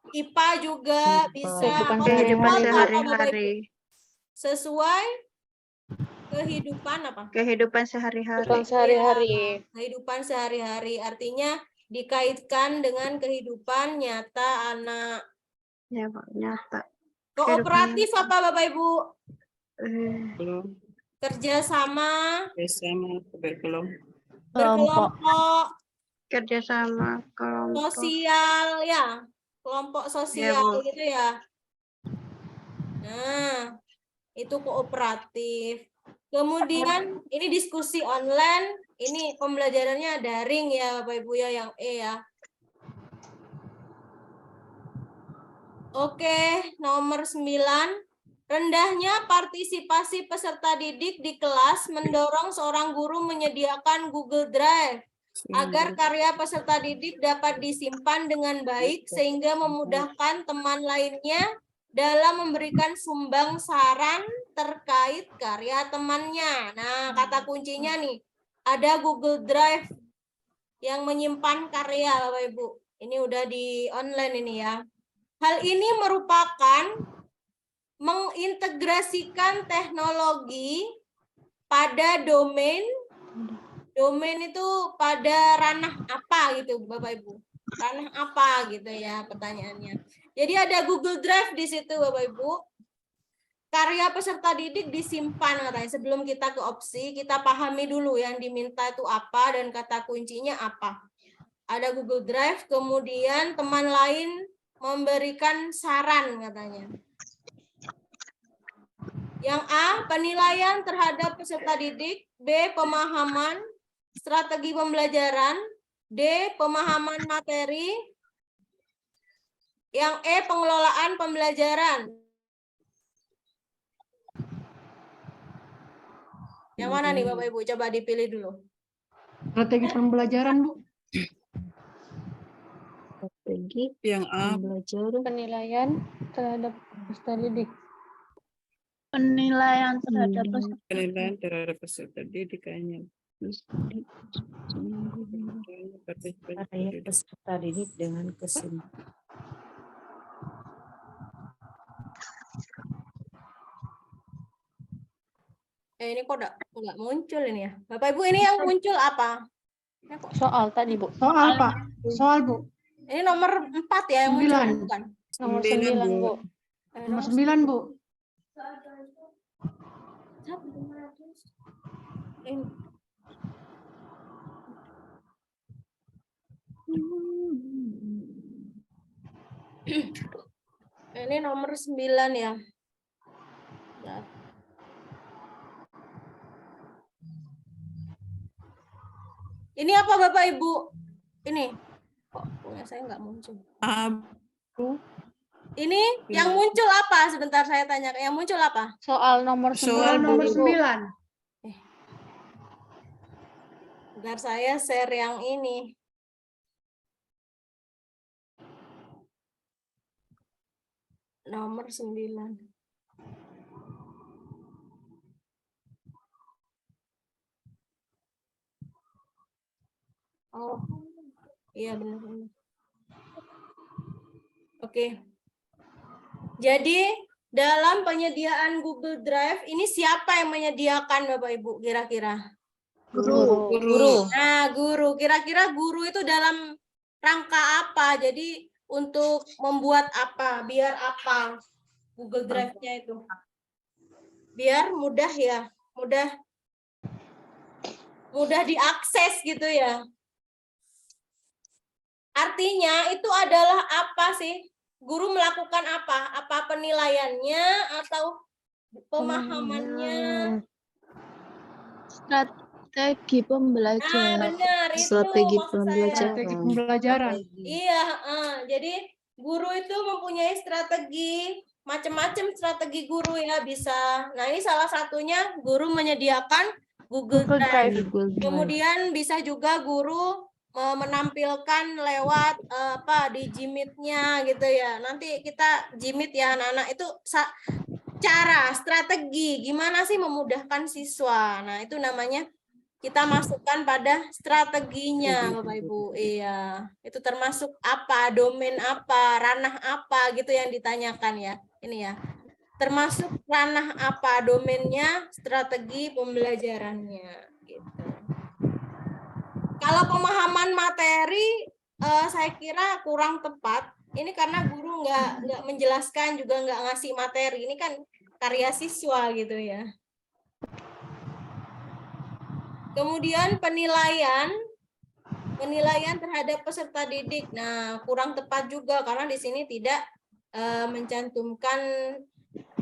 IPA juga bisa. Kehidupan Kontekstual itu apa, Bapak Ibu? sehari-hari. Sesuai kehidupan apa? Kehidupan sehari-hari. Kehidupan sehari-hari artinya dikaitkan dengan kehidupan nyata anak. Ya, Pak, nyata. Kooperatif apa Bapak Ibu? Kerjasama, berkelompok, Kerjasama kelompok. sosial ya, kelompok sosial Ya, Bu. gitu ya. Nah, itu kooperatif. Kemudian ini diskusi online, ini pembelajarannya daring ya Bapak Ibu ya, yang E ya. Oke, nomor 9. Rendahnya partisipasi peserta didik di kelas mendorong seorang guru menyediakan Google Drive agar karya peserta didik dapat disimpan dengan baik sehingga memudahkan teman lainnya dalam memberikan sumbang saran terkait karya temannya. Nah, kata kuncinya nih, ada Google Drive yang menyimpan karya, Bapak Ibu. Ini udah di online ini ya. Hal ini merupakan mengintegrasikan teknologi pada domain itu pada ranah apa gitu Bapak Ibu. Ranah apa gitu ya pertanyaannya. Jadi ada Google Drive di situ Bapak Ibu. Karya peserta didik disimpan katanya. Sebelum kita ke opsi, kita pahami dulu yang diminta itu apa dan kata kuncinya apa. Ada Google Drive, kemudian teman lain memberikan saran katanya. Yang A, penilaian terhadap peserta didik. B, pemahaman strategi pembelajaran. D, pemahaman materi. Yang E, pengelolaan pembelajaran. Yang mana nih Bapak Ibu? Coba dipilih dulu. Strategi pembelajaran, Bu. Strategi Yang A. pembelajaran. Penilaian terhadap peserta didik. Penilaian terhadap Penilaian terhadap peserta didik kayaknya. Karya peserta didik dengan kesimpulan. Ini kok nggak muncul ini ya. Bapak Ibu ini yang muncul apa? Soal tadi, Bu. Soal, Pak. Soal, Bu. Ini nomor 4 ya yang muncul 9. bukan? Nomor 9, 9, Bu. Nomor 9, Bu. Ini. Ini nomor 9 ya. Ini apa Bapak Ibu? Ini kok punya saya nggak muncul. A. Ini yang muncul apa? Sebentar saya tanya. Yang muncul apa? Soal nomor 9. Soal Nomor Bu. 9. Bentar saya share yang ini. Nomor 9. Oh, iya benar. Oke. Jadi dalam penyediaan Google Drive ini siapa yang menyediakan Bapak Ibu kira-kira? Guru. Nah, guru. Kira-kira guru itu dalam rangka apa? Jadi untuk membuat apa? Biar apa? Google Drive-nya itu. Biar mudah ya. Mudah diakses gitu ya. Artinya itu adalah apa sih? Guru melakukan apa? Apa penilaiannya atau pemahamannya? strategi Nah, pembelajaran. benar itu Strategi maksud saya. pembelajaran. Strategi pembelajaran. Iya, jadi guru itu mempunyai strategi, macam-macam strategi guru ya bisa. Nah, ini salah satunya guru menyediakan Google Drive. Google Drive. Kemudian bisa juga guru menampilkan lewat di Jimit-nya gitu ya. Nanti kita Jimit ya anak-anak itu cara strategi gimana sih memudahkan siswa. Nah, itu namanya kita masukkan pada strateginya Bapak Ibu. Iya, itu termasuk apa, domain apa, ranah apa gitu yang ditanyakan ya. Ini ya. Termasuk ranah apa, domainnya, strategi pembelajarannya gitu. Kalau pemahaman materi saya kira kurang tepat. Ini karena guru nggak menjelaskan juga nggak ngasih materi. Ini kan karya siswa gitu ya. Kemudian penilaian terhadap peserta didik. Nah, kurang tepat juga karena di sini tidak mencantumkan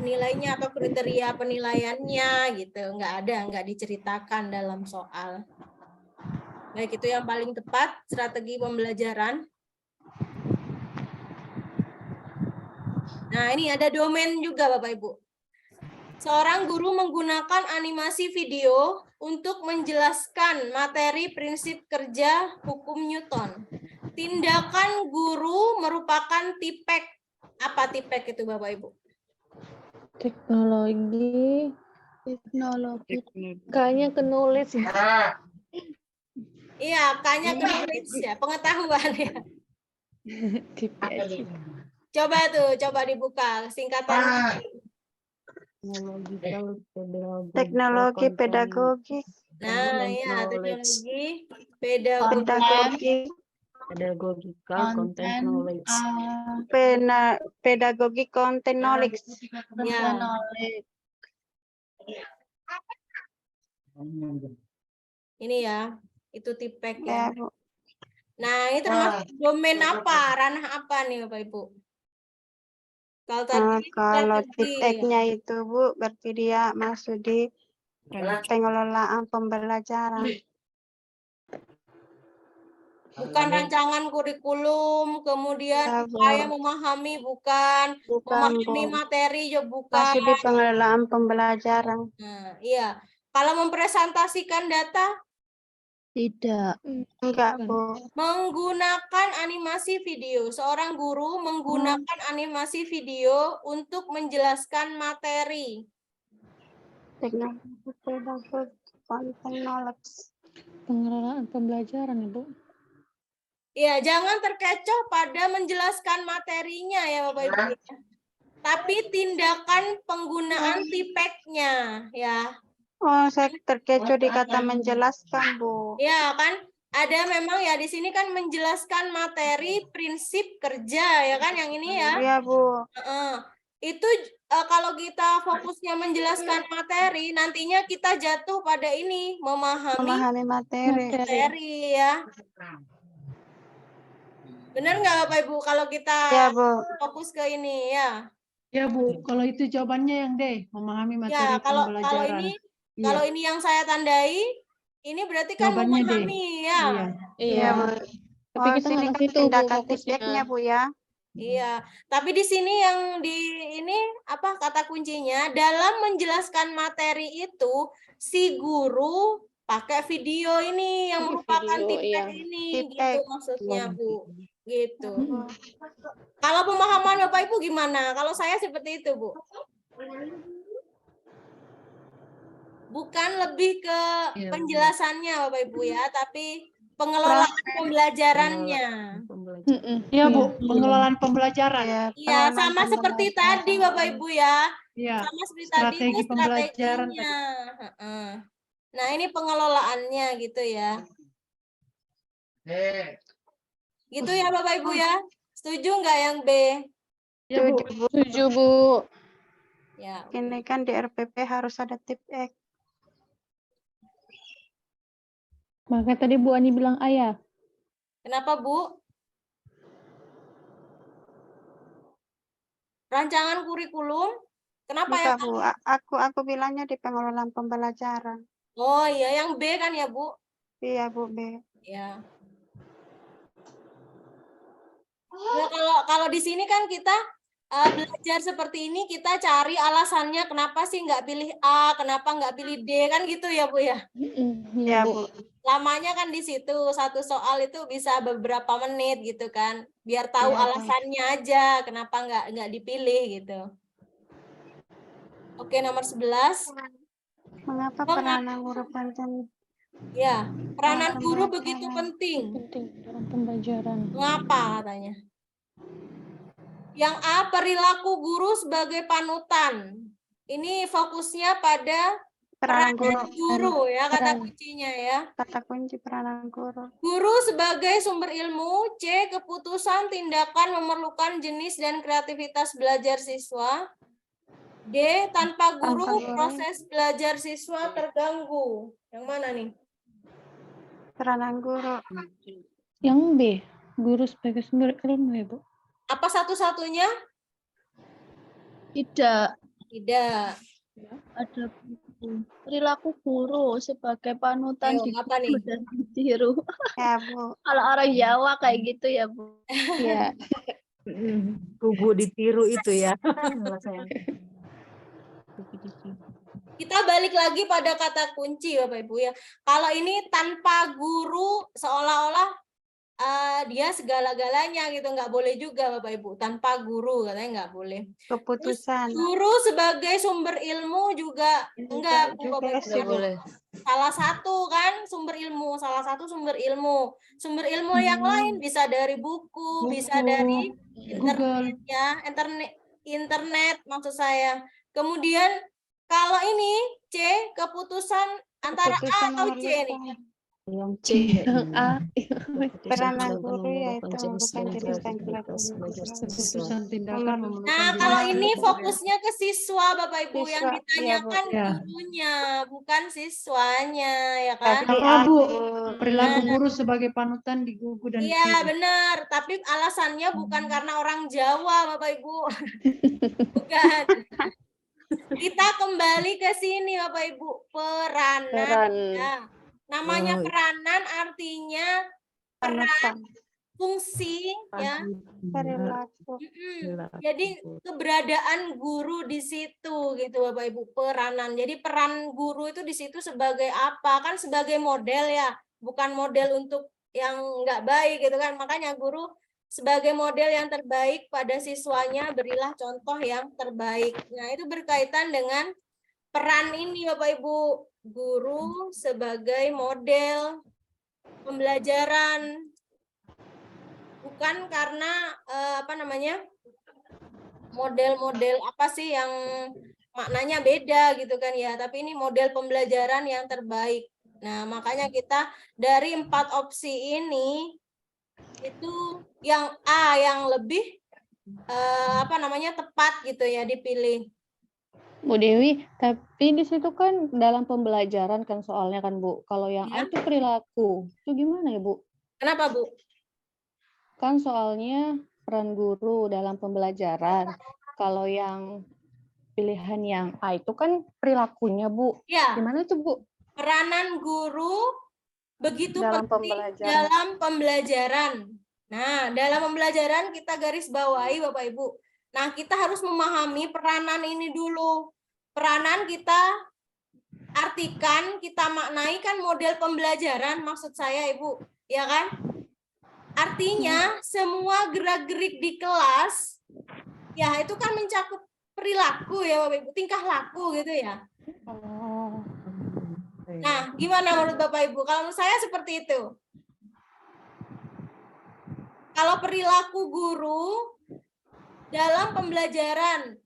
nilainya atau kriteria penilaiannya gitu. Nggak diceritakan dalam soal. Baik, itu yang paling tepat, strategi pembelajaran. Nah, ini ada domain juga Bapak Ibu. Seorang guru menggunakan animasi video untuk menjelaskan materi prinsip kerja hukum Newton. Tindakan guru merupakan tipek. Apa tipek itu Bapak Ibu? Teknologi. Teknologi. Kayaknya kenulis ya. Iya, kayaknya knowledge ya, pengetahuan ya. TPS. Coba dibuka singkatan. Teknologi pedagogik. Nah, ya, teknologi pedagogi. Pedagogik. Pedagogical content knowledge. Pedagogik content knowledge. Ya. Ini ya, itu tipek ya. Ya, Bu. Nah, ini termasuk domain apa? Ranah apa nih Bapak Ibu? Kalau tadi Kalau strategi, tipeknya itu, Bu, berarti dia masuk di pengelolaan pembelajaran. bukan rancangan kurikulum, kemudian Ya, Bu. upaya memahami, bukan memahami Bu. materi, ya bukan. Masuk di pengelolaan pembelajaran. Nah, iya. Kalau mempresentasikan data, Tidak. Enggak, Bu. menggunakan animasi video. Seorang guru menggunakan animasi video untuk menjelaskan materi. Teknologi pedagogik content knowledge. Pengelolaan pembelajaran ya, Bu. Ya, jangan terkecoh pada menjelaskan materinya ya Bapak Ibu. Ya. Tapi tindakan penggunaan tipeknya ya. Oh, saya terkecoh di kata menjelaskan, Bu. Ya kan, ada memang ya di sini kan menjelaskan materi prinsip kerja ya kan yang ini ya. Iya, Bu. Itu kalau kita fokusnya menjelaskan materi, nantinya kita jatuh pada ini memahami materi ya. Benar nggak Bapak Ibu kalau kita Iya, Bu. fokus ke ini ya? Ya, Bu. Kalau itu jawabannya yang D, memahami materi Ya, kalau pembelajaran. kalau ini yang saya tandai, ini berarti kan Jawabannya D. memahami ya. Iya, Bu. Tapi kita sini nggak kan ke situ, Bu, tindakan fokusnya. tipeknya, Bu, ya. Iya, tapi di sini yang di ini apa kata kuncinya dalam menjelaskan materi itu si guru pakai video ini yang merupakan tipek ini gitu maksudnya Bu. Gitu. Kalau pemahaman Bapak Ibu gimana? Kalau saya seperti itu, Bu. Bukan lebih ke penjelasannya Bapak Ibu ya, tapi pengelolaan pembelajarannya. Iya, Bu. Pengelolaan pembelajaran. Iya, sama seperti tadi Bapak Ibu ya. Iya. Sama seperti tadi itu pembelajaran strateginya. Nah, ini pengelolaannya gitu ya. Gitu ya Bapak Ibu ya. Setuju nggak yang B? Ya, Bu. Setuju, Bu. Ya. Ini kan di RPP harus ada tipek. Makanya tadi Bu Ani bilang ayah. Kenapa Bu? Rancangan kurikulum? Kenapa ya? Enggak, Bu. Aku bilangnya di pengelolaan pembelajaran. Oh iya, yang B kan ya Bu? Iya, Bu, B. Ya. Nah, kalau di sini kan kita belajar seperti ini, kita cari alasannya kenapa sih nggak pilih A, kenapa nggak pilih D, kan gitu ya Bu ya? Iya, Bu. Lamanya kan di situ, satu soal itu bisa beberapa menit gitu kan, biar tahu alasannya aja kenapa nggak dipilih gitu. Oke, nomor 11. Mengapa peranan guru penting? Ya, peranan guru begitu penting. Penting dalam pembelajaran. Mengapa katanya? Yang A, perilaku guru sebagai panutan. Ini fokusnya pada peranan guru ya, kata kuncinya ya. Kata kunci peranan guru. Guru sebagai sumber ilmu. C, keputusan tindakan memerlukan jenis dan kreativitas belajar siswa. D, tanpa guru proses belajar siswa terganggu. Yang mana nih? Peranan guru. Yang B, guru sebagai sumber ilmu ya, Bu. Apa satu-satunya? Tidak. Tidak. Ada perilaku guru sebagai panutan Ayo, apa nih? dan ditiru. Ya, Bu. Kalau orang Jawa kayak gitu ya, Bu. Iya. Kubu ditiru itu ya. Kita balik lagi pada kata kunci Bapak Ibu ya. Kalau ini tanpa guru seolah-olah dia segala-galanya gitu, nggak boleh juga Bapak Ibu. Tanpa guru katanya nggak boleh. Terus Keputusan. guru sebagai sumber ilmu juga enggak Bu, Bapak Ibu. sih, Nggak Bu. boleh. Salah satu kan sumber ilmu, salah satu sumber ilmu. Sumber ilmu yang lain bisa dari buku, bisa dari Google. internet ya, internet maksud saya. Kemudian kalau ini C, keputusan antara A Keputusan atau nomor C nih. lima. Yang C. A. Peranan guru yaitu memerlukan jenis dan Keputusan tindakan memerlukan Nah, jenis kalau dan ini kriteria. fokusnya ke siswa Bapak Ibu yang Siswa, iya, Bu. ditanyakan Ya. gurunya, bukan siswanya ya kan? Berarti Apa, Bu? aku Perilaku guru sebagai panutan di gugu dan Iya dipilih. benar, tapi alasannya bukan karena orang Jawa Bapak Ibu. Bukan. Kita kembali ke sini Bapak Ibu, peranan. Peran. Ya. Namanya peranan artinya peran panutan fungsi ya. perilaku. Jadi keberadaan guru di situ gitu Bapak Ibu, peranan. Jadi peran guru itu di situ sebagai apa? Kan sebagai model ya, bukan model untuk yang nggak baik gitu kan. Makanya guru sebagai model yang terbaik pada siswanya, berilah contoh yang terbaik. Nah, itu berkaitan dengan peran ini Bapak Ibu, guru sebagai model pembelajaran. Bukan karena model-model apa sih yang maknanya beda gitu kan ya, tapi ini model pembelajaran yang terbaik. Nah, makanya kita dari 4 opsi ini itu yang A yang lebih tepat gitu ya dipilih. Bu Dewi, tapi di situ kan dalam pembelajaran kan soalnya kan Bu. Kalau yang Ya. A itu perilaku, itu gimana ya Bu? Kenapa Bu? Kan soalnya peran guru dalam pembelajaran. Kalau yang pilihan yang A itu kan perilakunya Bu. Ya, Gimana itu Bu? peranan guru begitu Dalam penting pembelajaran. dalam pembelajaran. Nah, dalam pembelajaran kita garis bawahi Bapak Ibu. Nah, kita harus memahami peranan ini dulu. Peranan kita artikan, kita maknai kan model pembelajaran maksud saya Ibu, ya kan? Artinya semua gerak-gerik di kelas ya itu kan mencakup perilaku ya Bapak Ibu, tingkah laku gitu ya. Nah, gimana menurut Bapak Ibu? Kalau menurut saya seperti itu. Kalau perilaku guru dalam pembelajaran,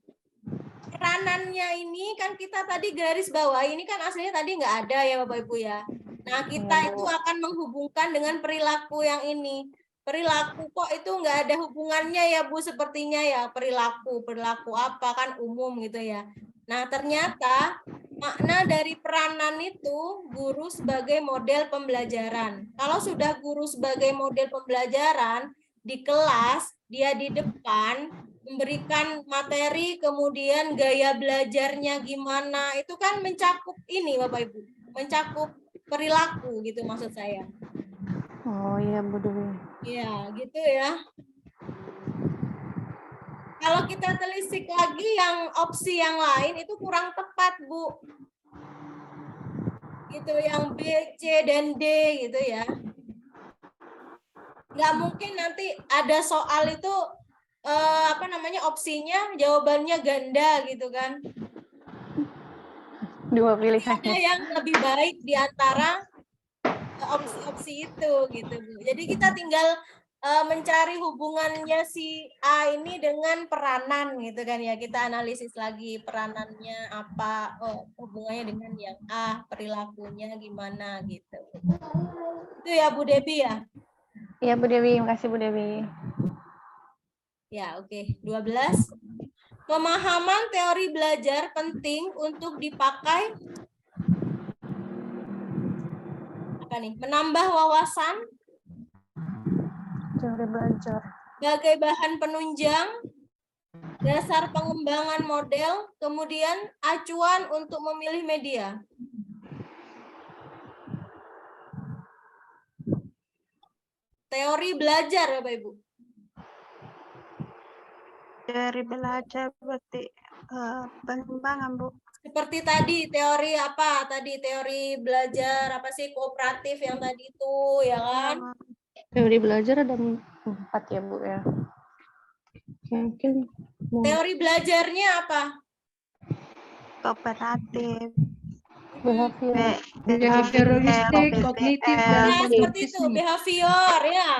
peranannya ini kan kita tadi garis bawah, ini kan aslinya tadi nggak ada ya Bapak Ibu ya. Nah, kita itu akan menghubungkan dengan perilaku yang ini. Perilaku kok itu nggak ada hubungannya ya Bu, sepertinya ya, perilaku apa kan umum gitu ya. Nah, ternyata makna dari peranan itu guru sebagai model pembelajaran. Kalau sudah guru sebagai model pembelajaran di kelas, dia di depan memberikan materi, kemudian gaya belajarnya gimana, itu kan mencakup ini Bapak Ibu, mencakup perilaku gitu maksud saya. Oh iya Bu Dewi. Ya, gitu ya. Kalau kita telisik lagi yang opsi yang lain itu kurang tepat, Bu. Gitu, yang B, C, dan D gitu ya. Nggak mungkin nanti ada soal itu opsinya jawabannya ganda gitu kan. Dua pilihan. Ada yang lebih baik di antara opsi-opsi itu gitu Bu. Jadi kita tinggal mencari hubungannya si A ini dengan peranan gitu kan ya. Kita analisis lagi peranannya apa, hubungannya dengan yang A, perilakunya gimana gitu. Itu ya Bu Debi ya. Iya Bu Dewi, makasih Bu Dewi. Ya, oke. 12. Pemahaman teori belajar penting untuk dipakai apa nih? Menambah wawasan Teori belajar. sebagai bahan penunjang, dasar pengembangan model, kemudian acuan untuk memilih media. Teori belajar, Bapak Ibu. Dari belajar berarti pengembangan Bu. Seperti tadi teori apa? Tadi teori belajar apa sih kooperatif yang tadi itu, ya kan? Teori belajar ada 4 ya Bu ya. Mungkin Teori belajarnya apa? Kooperatif. behavior. Behavioristik, kognitif, dan Nah, seperti itu, konstruktisme. behavior ya.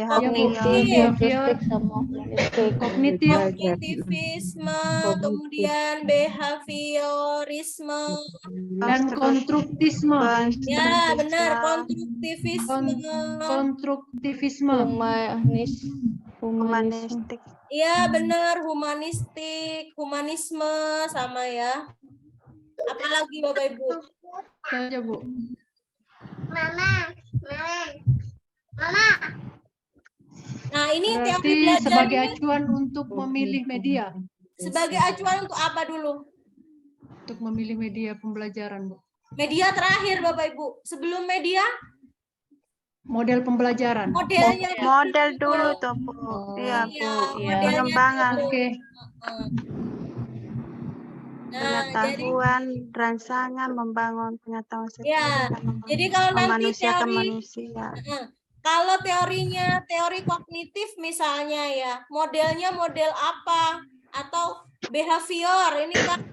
Kognitif, Behavior, sama humanistik. kognitif, Kognitivisme, kemudian behaviorisme. dan konstruktisme. Ya, benar, konstruktivisme. Konstruktivisme. Humanisme. Humanistik. Iya, benar, humanistik, humanisme sama ya. Apalagi Bapak Ibu? Saja Bu. Nah, ini teori Berarti belajar sebagai ini acuan untuk memilih media. sebagai acuan untuk apa dulu? Untuk memilih media pembelajaran Bu. Media terakhir Bapak Ibu. Sebelum media, Model pembelajaran. modelnya. Model dulu tuh Bu. Iya Bu. Iya, modelnya Pengembangan. dulu. Oke. Nah, jadi Pengetahuan, rangsangan, membangun pengetahuan ya, sendiri. jadi kalau nanti Manusia ke teori, manusia. kalau teorinya teori kognitif misalnya ya, modelnya model apa? Atau behavior, ini kan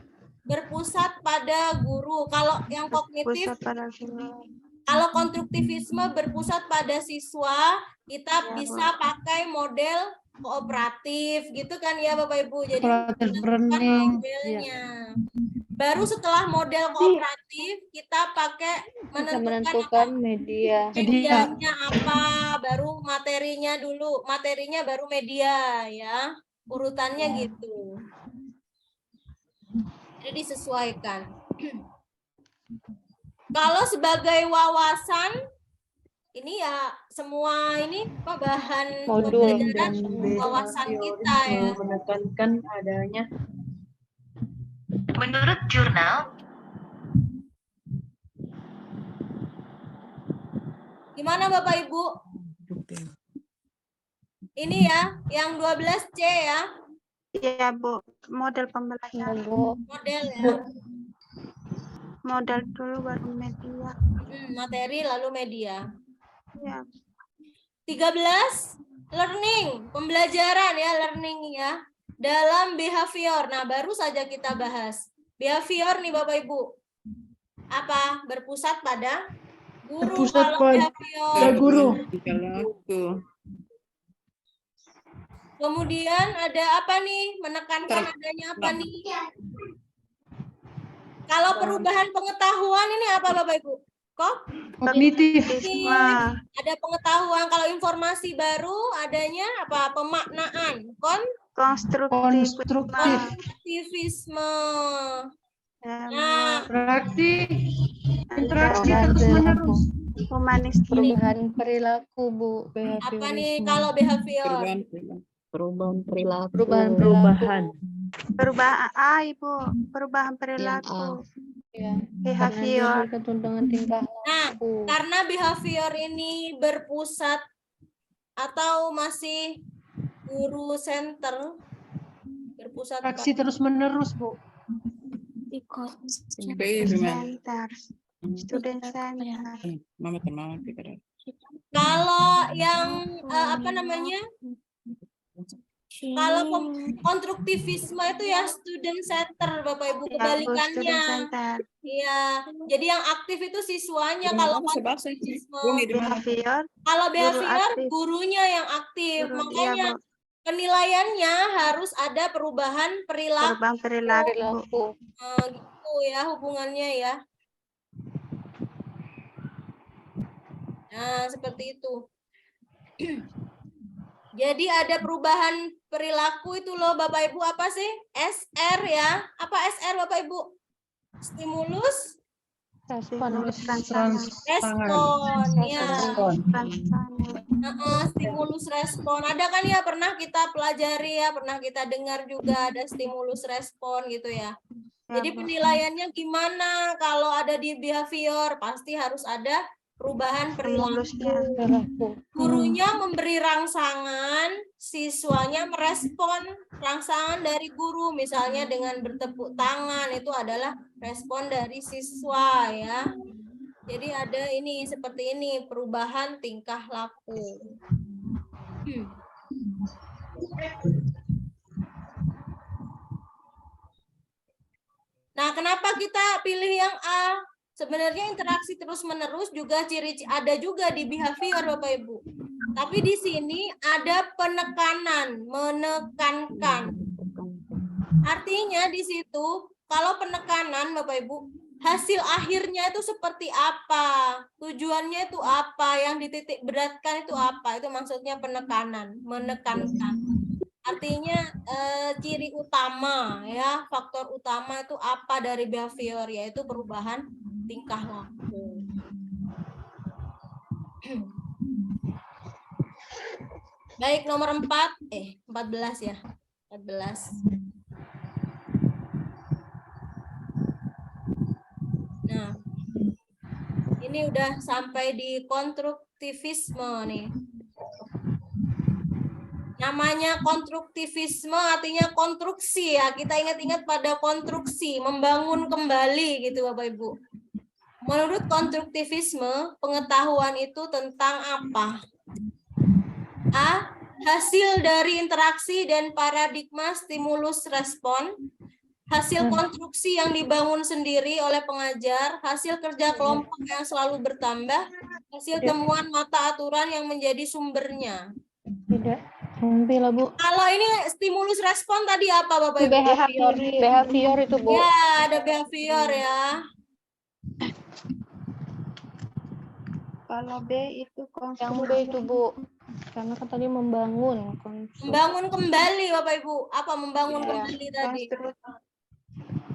berpusat pada guru. Kalau yang kognitif, Pusat pada guru. kalau konstruktivisme berpusat pada siswa, kita bisa pakai model kooperatif gitu kan ya Bapak Ibu. Jadi Cooperative menentukan learning. modelnya. Baru setelah model kooperatif kita pakai menentukan media. medianya apa, baru materinya dulu. Materinya baru media ya. Urutannya gitu. Jadi disesuaikan. Kalau sebagai wawasan, ini ya semua ini apa bahan Modul pembelajaran wawasan kita ya. Menekankan adanya Menurut jurnal, Gimana Bapak Ibu? Ini ya, yang 12C ya, Iya Bu. Model pembelajaran. model ya. Model dulu baru media. Materi lalu media. Iya. 13 learning, pembelajaran ya, learning ya. Dalam behavior. Nah, baru saja kita bahas. Behavior nih Bapak Ibu. Apa? Berpusat pada guru. Berpusat Kalau pada behavior. guru. Perilaku. Kemudian ada apa nih? Menekankan adanya apa nih? Kalau perubahan pengetahuan ini apa Bapak Ibu? Kok? Kognitif. Ada pengetahuan. Kalau informasi baru adanya apa? Pemaknaan. Konstruktif. Konstruktivisme. Nah, Berarti interaksi terus menerus. Humanistik. Perubahan perilaku Bu. apa nih kalau behavior? perubahan perilaku. Perubahan. Perubahan Ibu. Perubahan perilaku. Ya. Behavior. Tergantung dengan tingkah Nah, laku. karena behavior ini berpusat atau masih guru center, berpusat Interaksi terus menerus Bu. Center. Student center. Mama tenang kita. kalau yang apa namanya? Kalau konstruktivisme itu ya student center Bapak Ibu, Ya, Bu, kebalikannya. student center. Iya, jadi yang aktif itu siswanya. Kalau konstruktivisme, Behavior. kalau behavior aktif. gurunya yang aktif. Guru, Makanya iya, Bu. penilaiannya harus ada perubahan perilaku. Perubahan perilaku. Gitu ya hubungannya ya. Nah, seperti itu. Jadi ada perubahan perilaku itu loh Bapak Ibu, apa sih? SR ya. Apa SR Bapak Ibu? Stimulus, Rangsangan. respon ya. Rangsangan. Stimulus respon. Ada kan ya, pernah kita pelajari ya, pernah kita dengar juga ada stimulus respon gitu ya. Jadi penilaiannya gimana kalau ada di behavior? Pasti harus ada perubahan Stimulusnya. perilaku. Gurunya memberi rangsangan, siswanya merespon rangsangan dari guru, misalnya dengan bertepuk tangan, itu adalah respon dari siswa ya. Jadi ada ini seperti ini, perubahan tingkah laku. Nah, kenapa kita pilih yang A? Sebenarnya interaksi terus-menerus juga ada juga di behavior Bapak Ibu. Tapi di sini ada penekanan, menekankan. Artinya di situ kalau penekanan Bapak Ibu, hasil akhirnya itu seperti apa? Tujuannya itu apa? Yang dititik beratkan itu apa? Itu maksudnya penekanan, menekankan. Artinya ciri utama ya, faktor utama itu apa dari behavior, yaitu perubahan tingkah laku. Baik, nomor 14 ya. 14. Nah, ini udah sampai di konstruktivisme nih. Namanya konstruktivisme artinya konstruksi ya. Kita ingat-ingat pada konstruksi, membangun kembali gitu Bapak Ibu. Menurut konstruktivisme, pengetahuan itu tentang apa? A. Hasil dari interaksi dan paradigma stimulus respon. Hasil konstruksi yang dibangun sendiri oleh pengajar. Hasil kerja kelompok yang selalu bertambah. Hasil temuan mata aturan yang menjadi sumbernya. Tidak. Nanti lah Bu. Kalau ini stimulus respon tadi apa Bapak Ibu? Behavior itu Bu. Ya, ada behavior ya. Kalau B itu Yang B itu Bu. Karena kan tadi membangun. Membangun kembali Bapak Ibu. Apa membangun kembali tadi?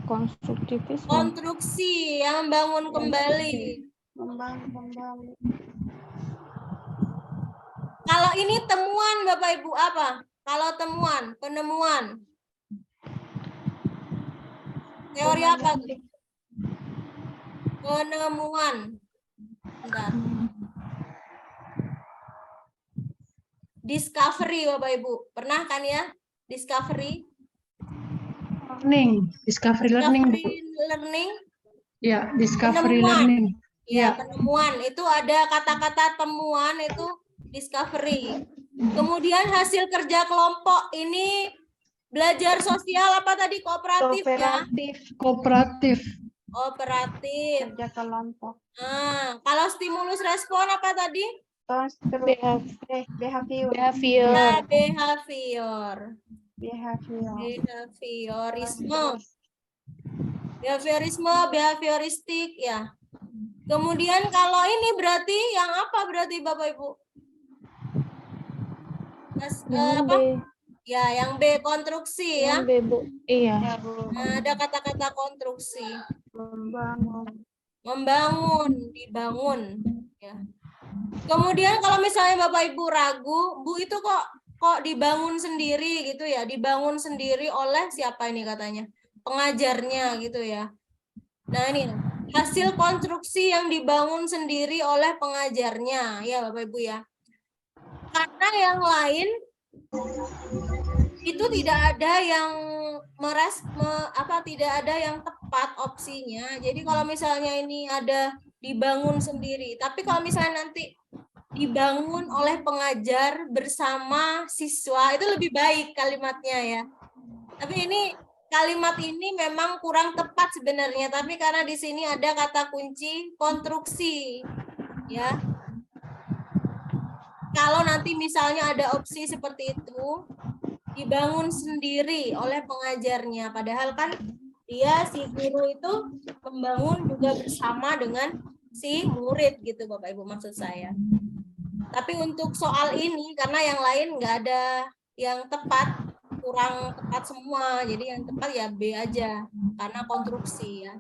Konstruktivisme. Konstruksi yang membangun kembali. membangun kembali. Kalau ini temuan Bapak Ibu apa? Kalau temuan, penemuan. Teori apa? Penemuan. Bentar. Discovery Bapak Ibu. Pernah kan ya? Discovery. Learning, discovery learning. Learning. Ya, discovery Penemuan. learning. Ya, penemuan. Itu ada kata-kata temuan itu discovery. Kemudian hasil kerja kelompok ini belajar sosial apa tadi? Kooperatif ya? Kooperatif. Kooperatif. Kerja kelompok. Nah, kalau stimulus respon apa tadi? Behavior. Nah, behavior. Behaviorisme, behavioristik ya. Kemudian kalau ini berarti yang apa berarti Bapak Ibu? Apa? Ya, yang B konstruksi ya. Yang B Bu. Iya. Nah, ada kata-kata konstruksi. Membangun. Dibangun ya. Kemudian kalau misalnya Bapak Ibu ragu, Bu itu kok dibangun sendiri gitu ya, dibangun sendiri oleh siapa ini katanya? Pengajarnya gitu ya. Nah, ini hasil konstruksi yang dibangun sendiri oleh pengajarnya ya Bapak Ibu ya. Karena yang lain itu tidak ada yang tidak ada yang tepat opsinya. Jadi kalau misalnya ini ada dibangun sendiri, tapi kalau misalnya nanti dibangun oleh pengajar bersama siswa itu lebih baik kalimatnya ya. Tapi ini kalimat ini memang kurang tepat sebenarnya, tapi karena di sini ada kata kunci konstruksi ya. Kalau nanti misalnya ada opsi seperti itu, dibangun sendiri oleh pengajarnya. Padahal kan dia, si guru itu membangun juga bersama dengan si murid gitu Bapak Ibu maksud saya. Tapi untuk soal ini, karena yang lain nggak ada yang tepat, kurang tepat semua. Jadi yang tepat ya B aja, karena konstruksi ya.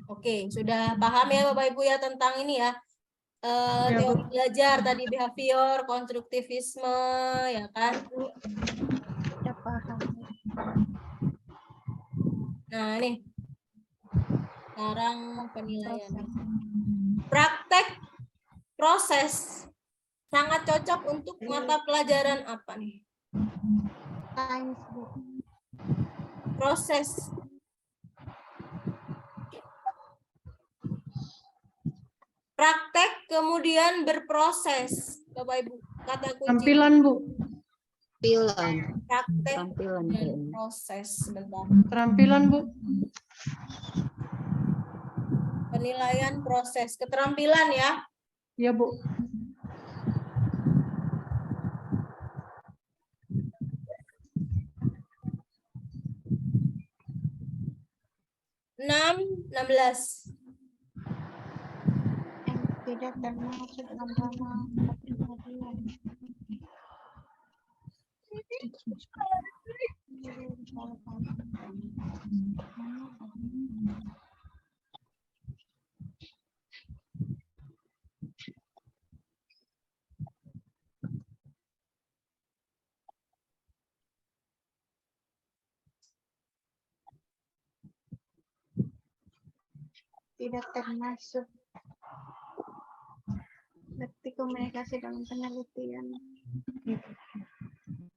Oke, sudah paham ya Bapak Ibu ya tentang ini ya. Teori belajar tadi behavior, konstruktivisme, ya kan? Ya, paham. Nah, ini. Sekarang penilaian. Praktek proses sangat cocok untuk mata pelajaran apa nih? Sains, Bu. Proses. Praktek kemudian berproses. Bapak Ibu, kata kunci. Tampilan, Bu. Tampilan. Praktek Tampilan dan kayaknya. proses. Sebentar. Keterampilan, Bu. Penilaian proses. Keterampilan ya. Iya, Bu. Enam, 16. Yang tidak termasuk dalam ranah kepribadian. Tidak termasuk berarti komunikasi dalam penelitian.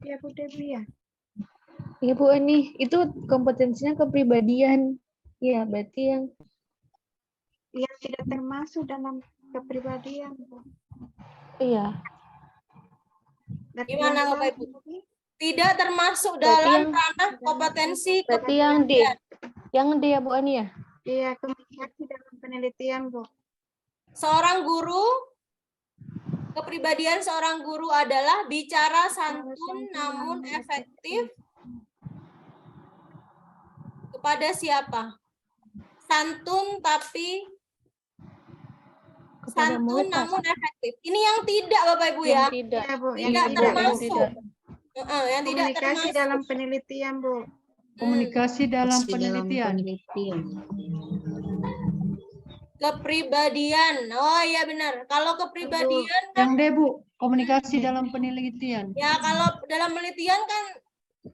Ya, Bu Dewi ya. Iya Bu Ani, itu kompetensinya kepribadian. Ya, berarti yang Yang tidak termasuk dalam kepribadian, Bu. iya. Berarti Gimana, yang Bapak tadi, Ibu? Tidak termasuk Berarti dalam yang- ranah kompetensi Berarti yang D. Yang D ya Bu Ani ya? Iya, komunikasi dalam penelitian, Bu. Seorang guru, kepribadian seorang guru adalah bicara santun namun efektif kepada siapa? Santun tapi Kepada santun murid, Pak. namun efektif. Ini yang tidak Bapak Ibu ya. Yang tidak. Iya, Bu. Tidak Yang termasuk. Tidak. Yang tidak komunikasi termasuk. dalam penelitian, Bu. Komunikasi dalam Masih dalam penelitian. penelitian. Kepribadian. Oh iya benar. Kalau kepribadian Yang D, Bu. Komunikasi dalam penelitian. ya kalau dalam penelitian kan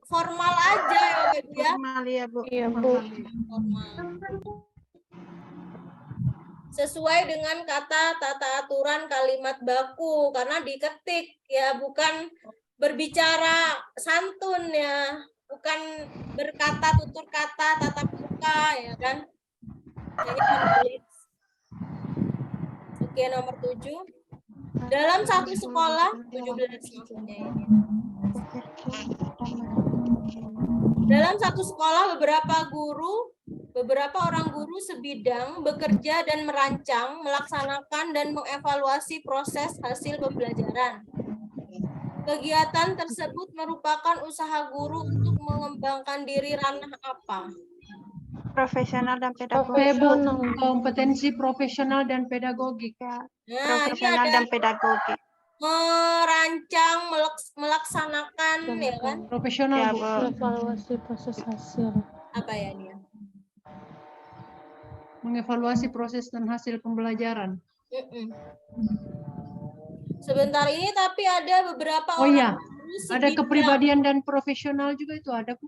formal aja ya Bapak Ibu ya. Formal ya, Bu. Iya, Bu. Formal. Formal. Sesuai dengan kata tata aturan kalimat baku karena diketik ya, bukan berbicara santun ya, bukan berkata tutur kata tatap muka ya kan. Jadi menulis. Oke, nomor 7. Dalam satu sekolah 17 maksudnya ini. Dalam satu sekolah beberapa orang guru sebidang bekerja dan merancang, melaksanakan dan mengevaluasi proses hasil pembelajaran. Kegiatan tersebut merupakan usaha guru untuk mengembangkan diri ranah apa? Profesional dan Oke, pedagogik. Bu. Kompetensi profesional dan pedagogik. Ya, Nah, ini profesional ada dan pedagogik. merancang, melaksanakan, ya kan? Profesional, Ya, Bu. Bu. Evaluasi proses hasil. Apa ya dia? Mengevaluasi proses dan hasil pembelajaran. Sebentar ini tapi ada beberapa Oh orang iya, guru ada sebidang. kepribadian dan profesional juga itu ada, Bu.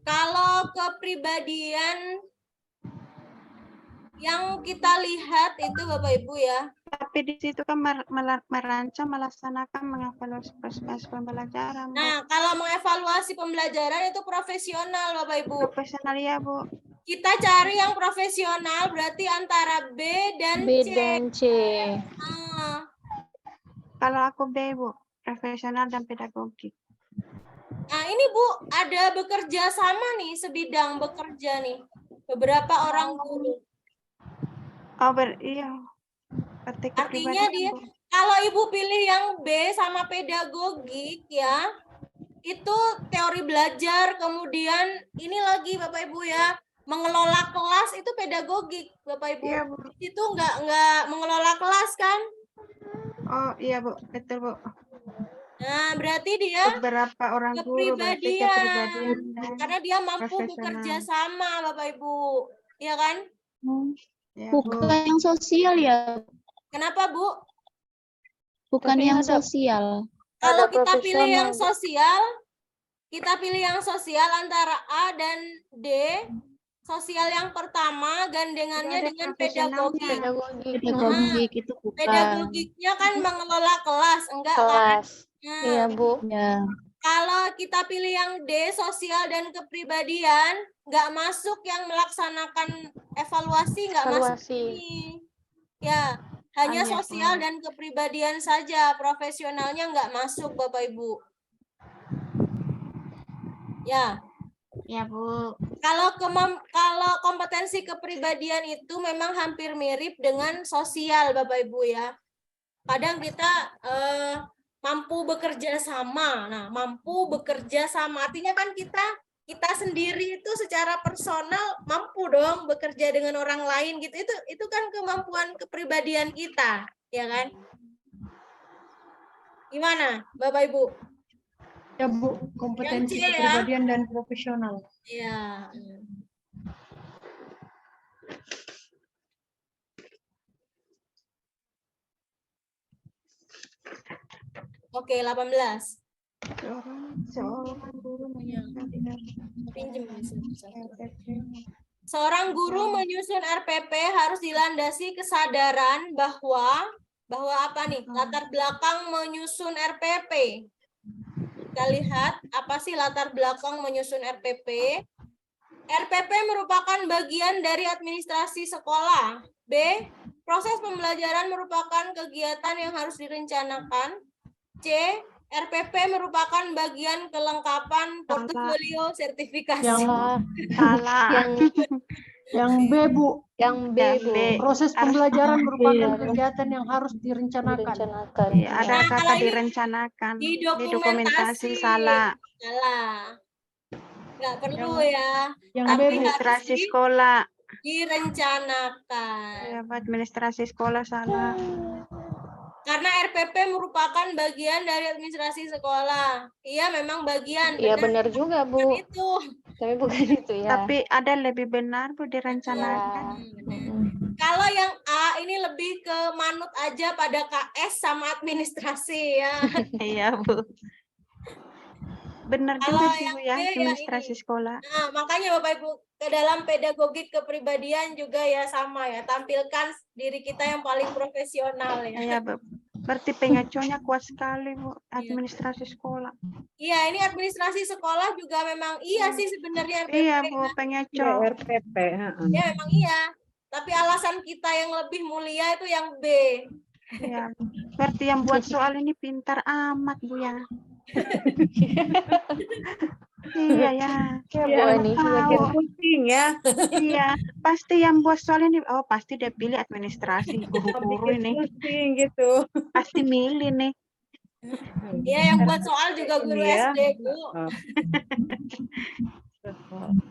Kalau kepribadian yang kita lihat itu Bapak Ibu ya. Tapi di situ kan merancang, melaksanakan, mengevaluasi proses pembelajaran, Bu. Nah, kalau mengevaluasi pembelajaran itu profesional Bapak Ibu. Profesional ya, Bu. Kita cari yang profesional berarti antara B dan B C. dan C. Nah, Kalau aku B, Bu. Profesional dan pedagogik. Nah, ini Bu, ada bekerja sama nih, sebidang bekerja nih. Beberapa orang guru. Oh, iya. Berarti Artinya kepribadian, dia, Bu. kalau Ibu pilih yang B sama pedagogik ya, itu teori belajar, kemudian ini lagi Bapak Ibu ya, mengelola kelas itu pedagogik Bapak Ibu. Iya, Bu. Itu nggak mengelola kelas kan? Oh, iya, Bu. Betul, Bu. Nah, berarti dia Beberapa orang guru berarti kepribadian dan karena dia mampu profesional. bekerja sama Bapak Ibu. Iya kan? ya, Bu. Bukan yang sosial ya, Kenapa Bu? bukan Tapi yang ada- sosial. Kalau Ada kita pilih yang profesional. sosial, kita pilih yang sosial antara A dan D. Sosial yang pertama gandengannya Ada dengan profesionalnya. pedagogik. Pedagogik itu bukan. Pedagogiknya kan mengelola kelas, enggak kan? Kelas. Nah, Iya, Bu. Ya. kalau kita pilih yang D, sosial dan kepribadian, nggak masuk yang melaksanakan evaluasi, nggak masuk Evaluasi. ini. Ya, hanya iya, sosial Bu. dan kepribadian saja, profesionalnya nggak masuk, Bapak Ibu. Ya, Ya, Bu. kalau kompetensi kepribadian itu memang hampir mirip dengan sosial, Bapak Ibu ya. Kadang kita mampu bekerja sama. Nah, mampu bekerja sama artinya kan kita sendiri itu secara personal mampu dong bekerja dengan orang lain gitu. Itu kan kemampuan kepribadian kita, ya kan? Gimana, Bapak Ibu? Ya Bu, kompetensi Yang C ya. kepribadian dan profesional. Ya. Oke, 18. Pinjem. Seorang guru menyusun RPP harus dilandasi kesadaran bahwa apa nih? Latar belakang menyusun RPP. Kita lihat apa sih latar belakang menyusun RPP. RPP merupakan bagian dari administrasi sekolah. B. Proses pembelajaran merupakan kegiatan yang harus direncanakan. C. RPP merupakan bagian kelengkapan portofolio sertifikasi. Salah. Yang B, Bu. Yang B, Yang Bu. B. Proses Harus pembelajaran merupakan Iya. kegiatan yang harus direncanakan. Direncanakan. Iya, ada Nah, kata kalau ini direncanakan. di Di dokumentasi dokumentasi salah. Salah. Nggak perlu ya. Yang B, Tapi Bu. Administrasi harus sekolah. direncanakan. Ya, Bu, administrasi sekolah salah. Karena RPP merupakan bagian dari administrasi sekolah. Iya, memang bagian. Iya, benar juga, Bu. Bukan itu. Tapi bukan itu ya. Tapi ada lebih benar, Bu, direncanakan. Kalau yang A ini lebih ke manut aja pada KS sama administrasi ya. Iya, Bu. Benar Kalau juga sih, yang Bu, ya, B ya administrasi ini. sekolah. Nah, makanya Bapak Ibu ke dalam pedagogik kepribadian juga ya sama ya. Tampilkan diri kita yang paling profesional ya. Iya, Bu. Berarti pengecohnya kuat sekali, Bu, administrasi sekolah. Iya, ini administrasi sekolah juga memang iya sih sebenarnya RPP. Iya, Bu, pengecoh. RPP. Ya memang iya. Tapi alasan kita yang lebih mulia itu yang B. Iya. Berarti yang buat soal ini pintar amat, Bu, ya. Iya, ya. Bu Ani. Tahu. Pusing ya. Iya, pasti yang buat soal ini, oh pasti dia pilih administrasi, guru-guru ini. Pusing gitu. Pasti milih nih. Iya, yang buat soal juga guru Iya. SD, Bu.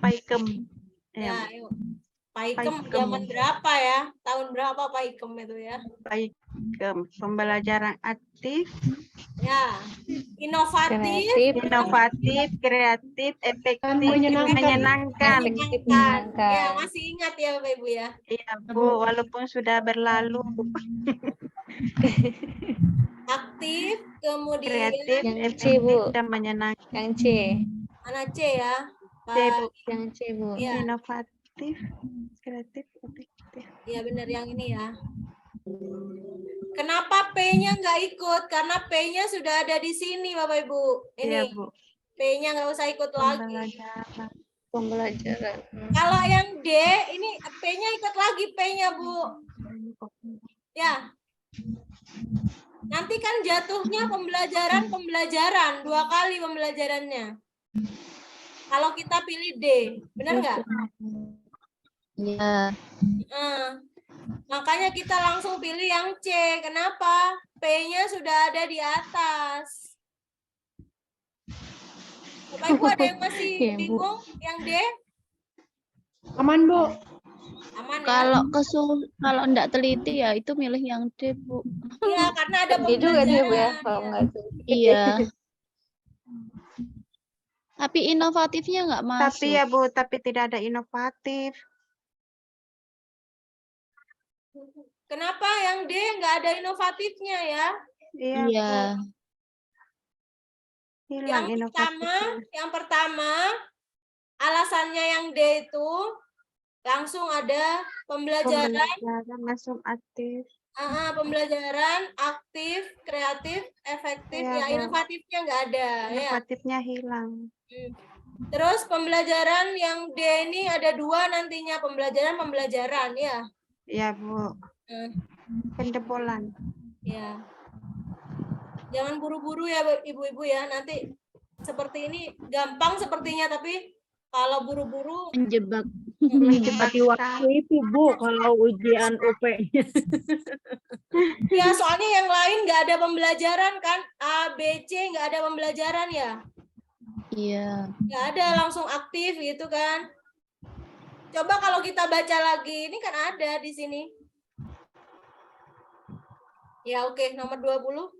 Paikem. Ya, Ya, yuk. Paikem Paikem. zaman berapa ya? Tahun berapa Paikem itu ya? Paikem. Pembelajaran aktif, Ya, inovatif, kreatif, efektif, menyenangkan. menyenangkan. menyenangkan. Ya, masih ingat ya Bapak Ibu ya? Iya, Bu, walaupun sudah berlalu. Aktif, kemudian Kreatif, Yang C, efektif, Bu. dan menyenangkan. Yang C. mana C ya? C, Bu. Yang C, Bu. Ya, Inovatif, kreatif, efektif. ya benar yang ini ya. Kenapa P-nya nggak ikut? Karena P-nya sudah ada di sini Bapak Ibu. Iya, Ini Bu. P-nya nggak usah ikut lagi. Pembelajaran. Pembelajaran. Kalau yang D, ini P-nya ikut lagi P-nya Bu. Ya. Nanti kan jatuhnya pembelajaran 2 kali pembelajarannya. Kalau kita pilih D, benar nggak? Ya. Makanya kita langsung pilih yang C. Kenapa? P-nya sudah ada di atas. Bapak Ibu ada yang masih Iya, Bu. bingung? Yang D? Aman, Bu. Aman ya? Kalau enggak teliti ya itu milih yang D, Bu. Iya, karena ada Dia juga dia, Bu ya. pembelajaran. Kalau Ya. nggak itu. Iya. Tapi inovatifnya nggak masuk. Tapi ya, Bu, tapi tidak ada inovatif. Kenapa yang D nggak ada inovatifnya ya? Iya, Iya. Bu. hilang inovatifnya. Yang pertama, alasannya yang D itu langsung ada pembelajaran Langsung aktif. Pembelajaran aktif, kreatif, efektif, Iya, ya Bu. inovatifnya nggak ada. Ya. Inovatifnya hilang. Terus pembelajaran yang D ini ada 2 nantinya, pembelajaran ya. Ya, Bu. Pendepolan. Ya. Jangan buru-buru ya ibu-ibu ya, nanti seperti ini gampang sepertinya, tapi kalau buru-buru Menjebak. Mendekati waktu itu, Bu, kalau ujian UP-nya. ya soalnya yang lain nggak ada pembelajaran kan, A, B, C nggak ada pembelajaran ya. Iya. Nggak ada, langsung aktif gitu kan. Coba kalau kita baca lagi, ini kan ada di sini. Ya oke, nomor 20.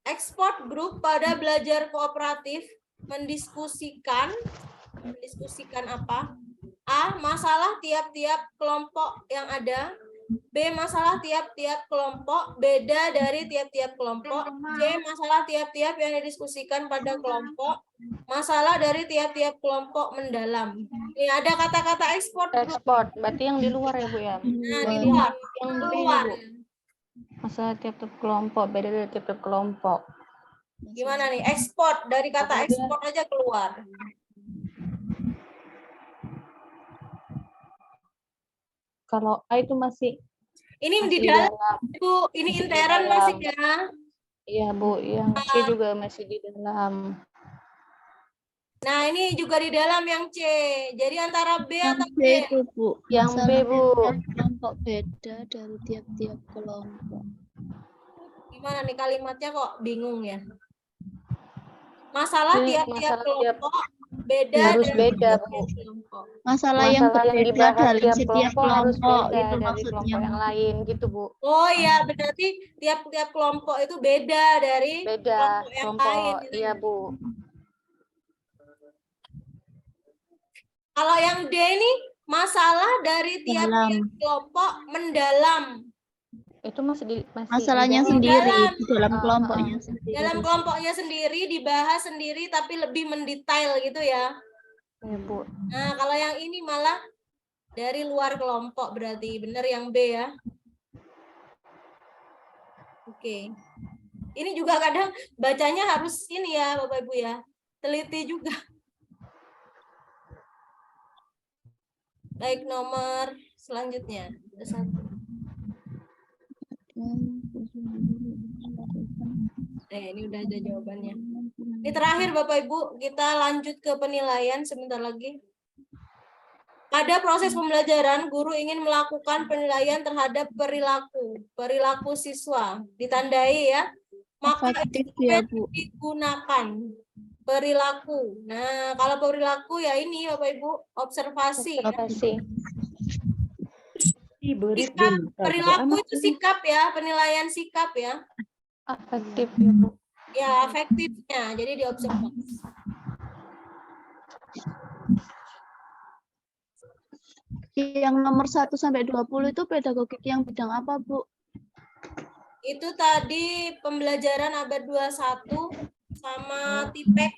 Ekspor grup pada belajar kooperatif mendiskusikan apa? A. Masalah tiap-tiap kelompok yang ada. B. Masalah tiap-tiap kelompok beda dari tiap-tiap kelompok. C. Masalah tiap-tiap yang didiskusikan pada kelompok. Masalah dari tiap-tiap kelompok mendalam. Ini ada kata-kata ekspor. Ekspor, berarti yang di luar ya Bu ya? Nah, di luar. Yang Di B luar. Bu. Masalah tiap-tiap kelompok, beda dari tiap-tiap kelompok. Gimana nih? Ekspor, dari kata ekspor aja keluar. Kalau A itu masih Ini di di dalam, dalam. Bu. Ini Masih di interan dalam. masih ya. Iya Bu, yang C juga masih di dalam. Nah, ini juga di dalam yang C. Jadi antara B Yang atau B C. itu, Bu. Yang B, Masalah Bu. tiap kelompok beda dari tiap-tiap kelompok. Gimana nih kalimatnya kok bingung ya? Masalah Ini tiap-tiap masalah tiap- kelompok beda harus dari beda, tiap-tiap Bu. kelompok. Masalah yang Masalah yang berbeda dibahas dalam tiap setiap kelompok harus kelompok beda itu dari maksudnya. kelompok yang lain gitu Bu. Oh ya, berarti tiap-tiap kelompok itu beda dari Beda kelompok yang lain. kelompok, gitu. iya Bu. Kalau yang D ini masalah dari tiap-tiap kelompok mendalam. Itu masih di Masalahnya dalam. sendiri di dalam Ah, kelompoknya ah. sendiri. Dalam kelompoknya sendiri dibahas sendiri tapi lebih mendetail gitu ya. Iya Bu. Nah, kalau yang ini malah dari luar kelompok berarti benar yang B ya. Oke. Ini juga kadang bacanya harus ini ya Bapak Ibu ya. Teliti juga. Baik, nomor selanjutnya. Ada satu. Ini udah ada jawabannya. Ini terakhir Bapak Ibu, kita lanjut ke penilaian sebentar lagi. Pada proses pembelajaran, guru ingin melakukan penilaian terhadap perilaku siswa. Ditandai ya. Maka Efektif ya, Bu. digunakan perilaku. Nah, kalau perilaku ya ini Bapak Ibu, observasi. Observasi. Sikap, perilaku itu sikap ya, penilaian sikap ya. Efektif ya Bu. Ya, efektifnya. Jadi diobservasi. Yang nomor 1 sampai 20 itu pedagogik yang bidang apa, Bu? Itu tadi pembelajaran abad 21 sama TIPEK.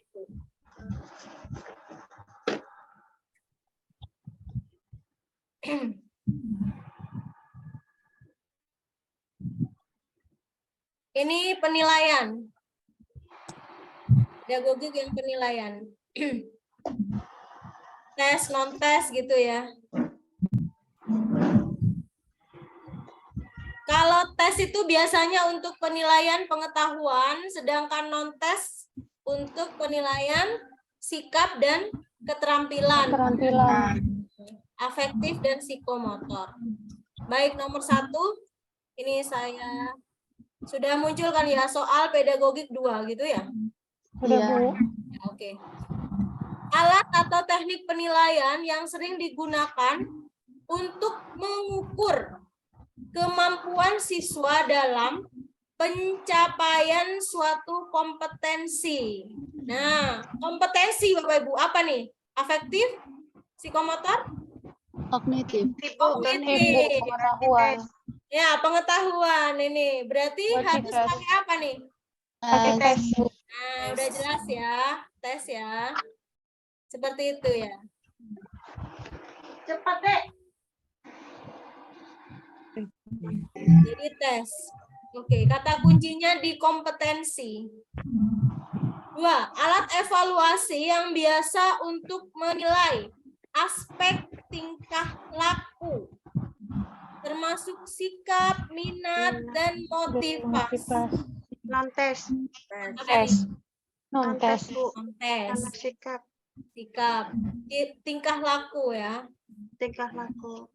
Ini penilaian. Pedagogik yang penilaian. Tes, non-tes gitu ya. Kalau tes itu biasanya untuk penilaian pengetahuan, sedangkan non-tes untuk penilaian sikap dan keterampilan. Afektif dan psikomotor. Baik, nomor 1. Ini saya sudah muncul kan ya soal pedagogik 2 gitu ya? Sudah Bu. Ya, oke. Alat atau teknik penilaian yang sering digunakan untuk mengukur kemampuan siswa dalam pencapaian suatu kompetensi. Nah, kompetensi Bapak Ibu apa nih? Afektif, psikomotor? Kognitif. Kognitif. Pengetahuan. Ya, pengetahuan ini. Berarti Berarti harus tes. pakai apa nih? Pakai tes. Nah, udah jelas ya, tes ya. Seperti itu ya. Cepat, Dek. Jadi tes. Oke, kata kuncinya di kompetensi. 2. Alat evaluasi yang biasa untuk menilai aspek tingkah laku, termasuk sikap, minat, dan motivasi. Non-tes. Tes. Non-tes. Bu. Tes. Anak sikap, Sikap. Tingkah laku ya. tingkah laku.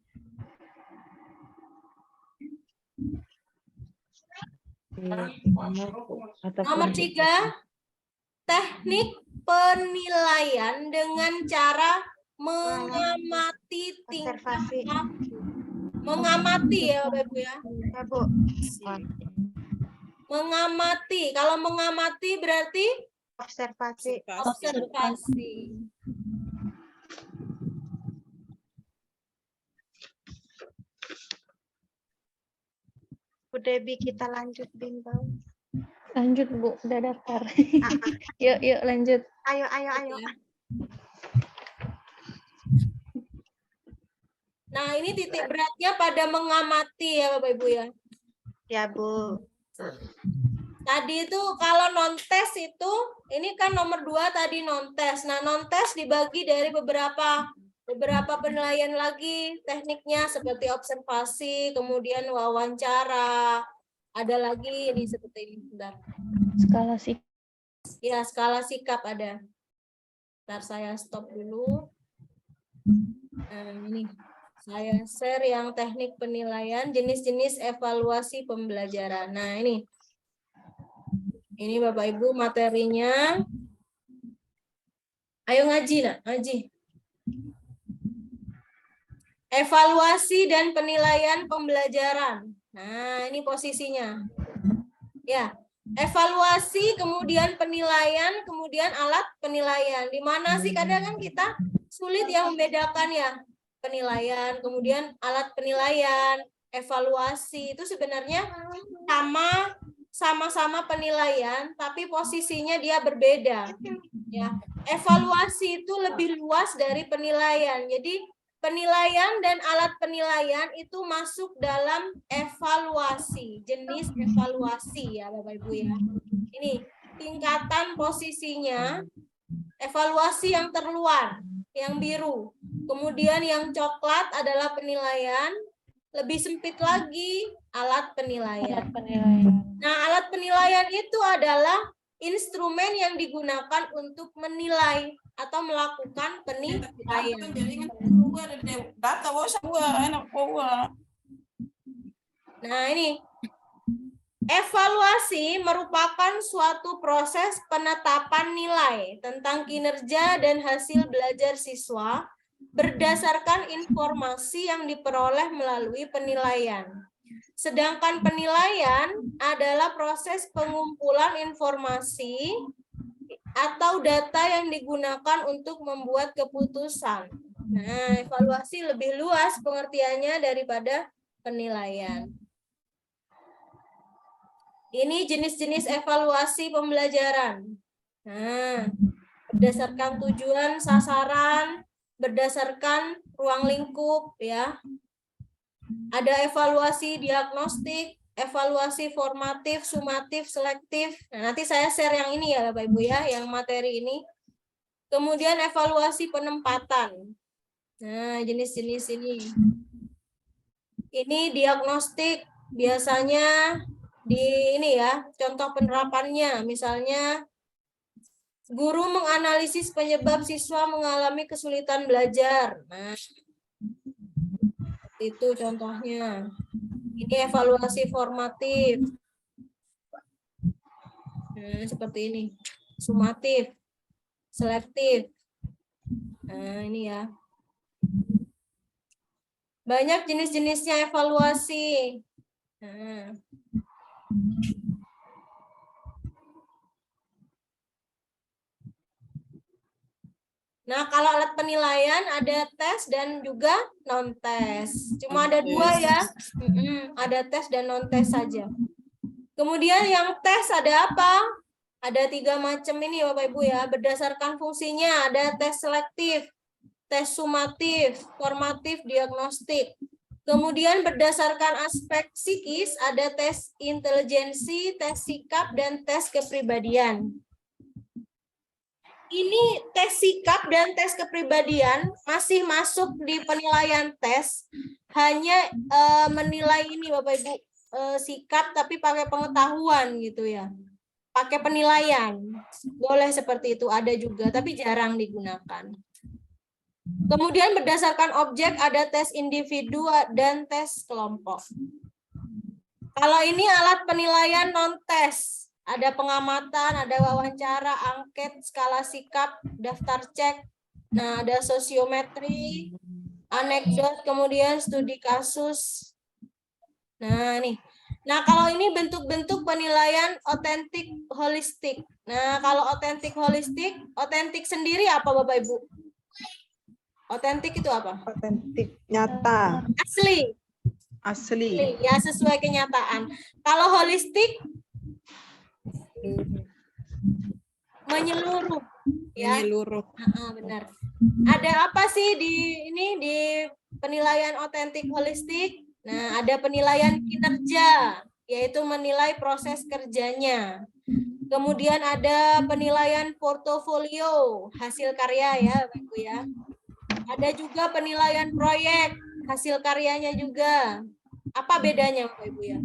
Nomor 3. Teknik penilaian dengan cara mengamati tingkah Observasi. laku. Mengamati ya Bapak Ibu ya. Ya, Bu. Mengamati. Kalau mengamati berarti Observasi. observasi. Bu Debi, kita lanjut bimbang. Lanjut Bu, udah daftar. Yuk lanjut. Ayo, ayo, ayo. Nah, ini titik beratnya pada mengamati ya Bapak Ibu ya. Ya, Bu. Tadi itu kalau non-tes itu, ini kan nomor 2 tadi non-tes. Nah, non-tes dibagi dari beberapa penilaian lagi tekniknya seperti observasi, kemudian wawancara, ada lagi ini seperti ini. Bentar. Skala sih. Ya, skala sikap ada. Bentar saya stop dulu. Nah, ini saya share yang teknik penilaian, jenis-jenis evaluasi pembelajaran. Nah, ini Bapak Ibu materinya. Ayo ngaji, nak, ngaji. Evaluasi dan penilaian pembelajaran. Nah, ini posisinya. Ya, evaluasi, kemudian penilaian, kemudian alat penilaian. Di mana sih kadang kan kita sulit ya membedakan ya. Penilaian, kemudian alat penilaian, evaluasi itu sebenarnya sama-sama penilaian, tapi posisinya dia berbeda. Ya, evaluasi itu lebih luas dari penilaian. Jadi penilaian dan alat penilaian itu masuk dalam evaluasi, jenis evaluasi ya Bapak Ibu ya. Ini tingkatan posisinya, evaluasi yang terluar, yang biru. Kemudian yang coklat adalah penilaian, lebih sempit lagi alat penilaian. Nah, alat penilaian itu adalah instrumen yang digunakan untuk menilai atau melakukan penilaian. Nah, ini evaluasi merupakan suatu proses penetapan nilai tentang kinerja dan hasil belajar siswa berdasarkan informasi yang diperoleh melalui penilaian. Sedangkan penilaian adalah proses pengumpulan informasi atau data yang digunakan untuk membuat keputusan. Nah, evaluasi lebih luas pengertiannya daripada penilaian. Ini jenis-jenis evaluasi pembelajaran. Nah, berdasarkan tujuan, sasaran, berdasarkan ruang lingkup ya. Ada evaluasi diagnostik, evaluasi formatif, sumatif, selektif. Nah, nanti saya share yang ini ya Bapak Ibu ya, yang materi ini. Kemudian evaluasi penempatan. Nah, jenis-jenis ini. Ini diagnostik biasanya di ini ya, contoh penerapannya. Misalnya guru menganalisis penyebab siswa mengalami kesulitan belajar. Nah, itu contohnya. Ini evaluasi formatif. Nah, seperti ini. Sumatif, selektif. Nah, ini ya. Banyak jenis-jenisnya evaluasi. Nah. Nah, kalau alat penilaian ada tes dan juga non-tes. Cuma ada dua ya. Ada tes dan non-tes saja. Kemudian yang tes ada apa? Ada 3 macam ini Bapak Ibu ya, berdasarkan fungsinya ada tes selektif, tes sumatif, formatif, diagnostik. Kemudian berdasarkan aspek psikis ada tes intelijensi, tes sikap, dan tes kepribadian. Ini tes sikap dan tes kepribadian masih masuk di penilaian tes, hanya menilai ini Bapak Ibu, sikap tapi pakai pengetahuan gitu ya. Pakai penilaian. Boleh seperti itu, ada juga, tapi jarang digunakan. Kemudian berdasarkan objek ada tes individu dan tes kelompok. Kalau ini alat penilaian non-tes. Ada pengamatan, ada wawancara, angket, skala sikap, daftar cek. Nah, ada sosiometri, anekdot, kemudian studi kasus. Nah, nih. Nah, kalau ini bentuk-bentuk penilaian otentik holistik. Nah, kalau otentik holistik, otentik sendiri apa Bapak Ibu? Otentik itu apa? Otentik, nyata, Asli. asli. Ya, sesuai kenyataan. Kalau holistik, menyeluruh. Ya. Menyeluruh. Benar. Ada apa sih di penilaian otentik holistik? Nah, ada penilaian kinerja, yaitu menilai proses kerjanya. Kemudian ada penilaian portofolio, hasil karya ya, Bapak Ibu ya. Ada juga penilaian proyek, hasil karyanya juga. Apa bedanya, Bapak Ibu ya?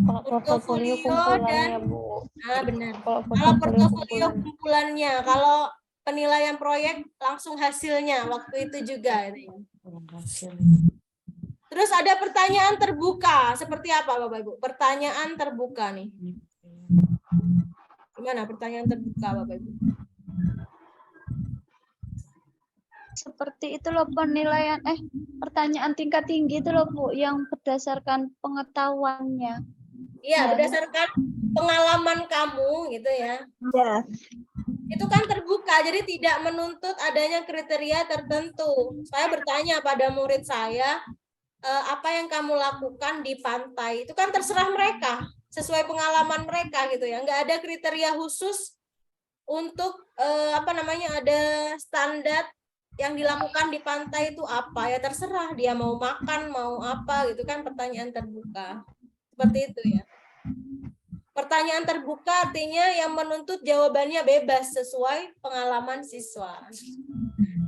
Portofolio kumpulannya, Bu. Nah, benar. Kalau portofolio kumpulannya, kalau penilaian proyek langsung hasilnya waktu itu juga. Terus ada pertanyaan terbuka. Seperti apa Bapak Ibu? Pertanyaan terbuka nih. Gimana pertanyaan terbuka Bapak Ibu? Seperti itu loh penilaian, pertanyaan tingkat tinggi itu loh Bu, yang berdasarkan pengetahuannya. Iya, berdasarkan pengalaman kamu gitu ya. Ya. Itu kan terbuka, jadi tidak menuntut adanya kriteria tertentu. Saya bertanya pada murid saya, apa yang kamu lakukan di pantai? Itu kan terserah mereka, sesuai pengalaman mereka gitu ya. Nggak ada kriteria khusus untuk ada standar yang dilakukan di pantai itu apa, ya terserah dia mau makan, mau apa gitu kan, pertanyaan terbuka. Seperti itu ya. Pertanyaan terbuka artinya yang menuntut jawabannya bebas sesuai pengalaman siswa.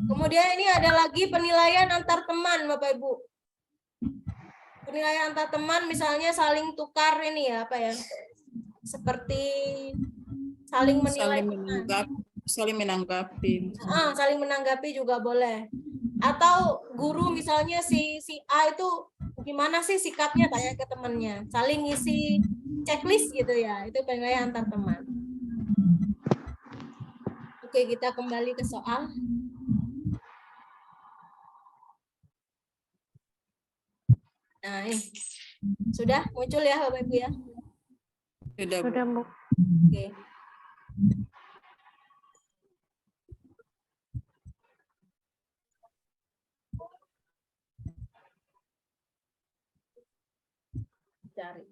Kemudian ini ada lagi penilaian antar teman, Bapak Ibu. Penilaian antar teman misalnya saling tukar ini ya, apa ya? Seperti saling menilai. Saling menanggapi. Saling menanggapi juga boleh. Atau guru misalnya si A itu gimana sih sikapnya, tanya ke temannya. Saling ngisi checklist gitu ya, itu penilaian antar teman. Oke, kita kembali ke soal. Nah, ini sudah muncul ya Bapak Ibu ya? Sudah, Bu. Sudah, Bu. Oke. Cari.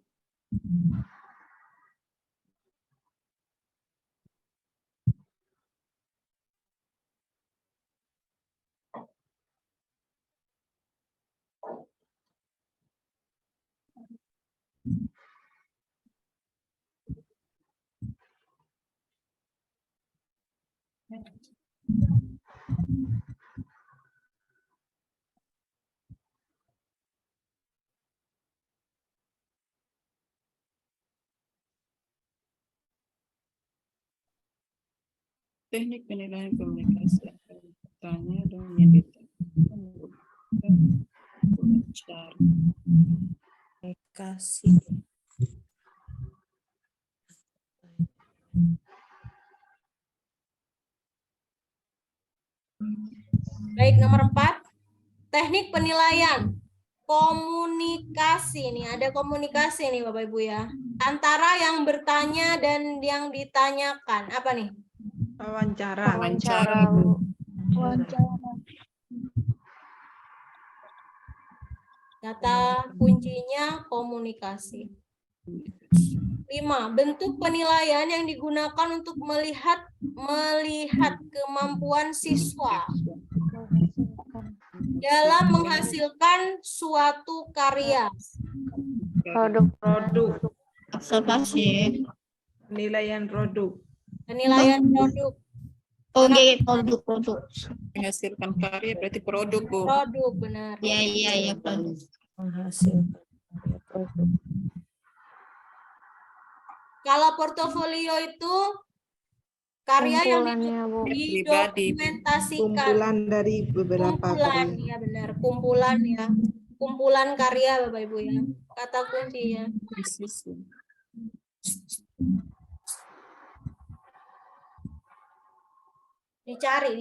Teknik penilaian komunikasi akan bertanya dan yang ditanya. Komunikasi. Baik, nomor 4. Teknik penilaian komunikasi nih, ada komunikasi nih Bapak Ibu ya. Antara yang bertanya dan yang ditanyakan. Apa nih? Wawancara. Wawancara, Bu. Kata kuncinya komunikasi. 5. Bentuk penilaian yang digunakan untuk melihat kemampuan siswa dalam menghasilkan suatu karya. Produk. Observasi. Penilaian produk. Penilaian produk. Oke, produk. Menghasilkan karya berarti produk, Bu. Produk, benar. Iya, produk. Menghasilkan produk. Kalau portofolio itu karya yang Kumpulannya, Bu. didokumentasikan. Kumpulan dari beberapa Kumpulan, karya. ya benar. Kumpulan ya. Kumpulan karya, Bapak Ibu ya. Kata kuncinya. Dicari.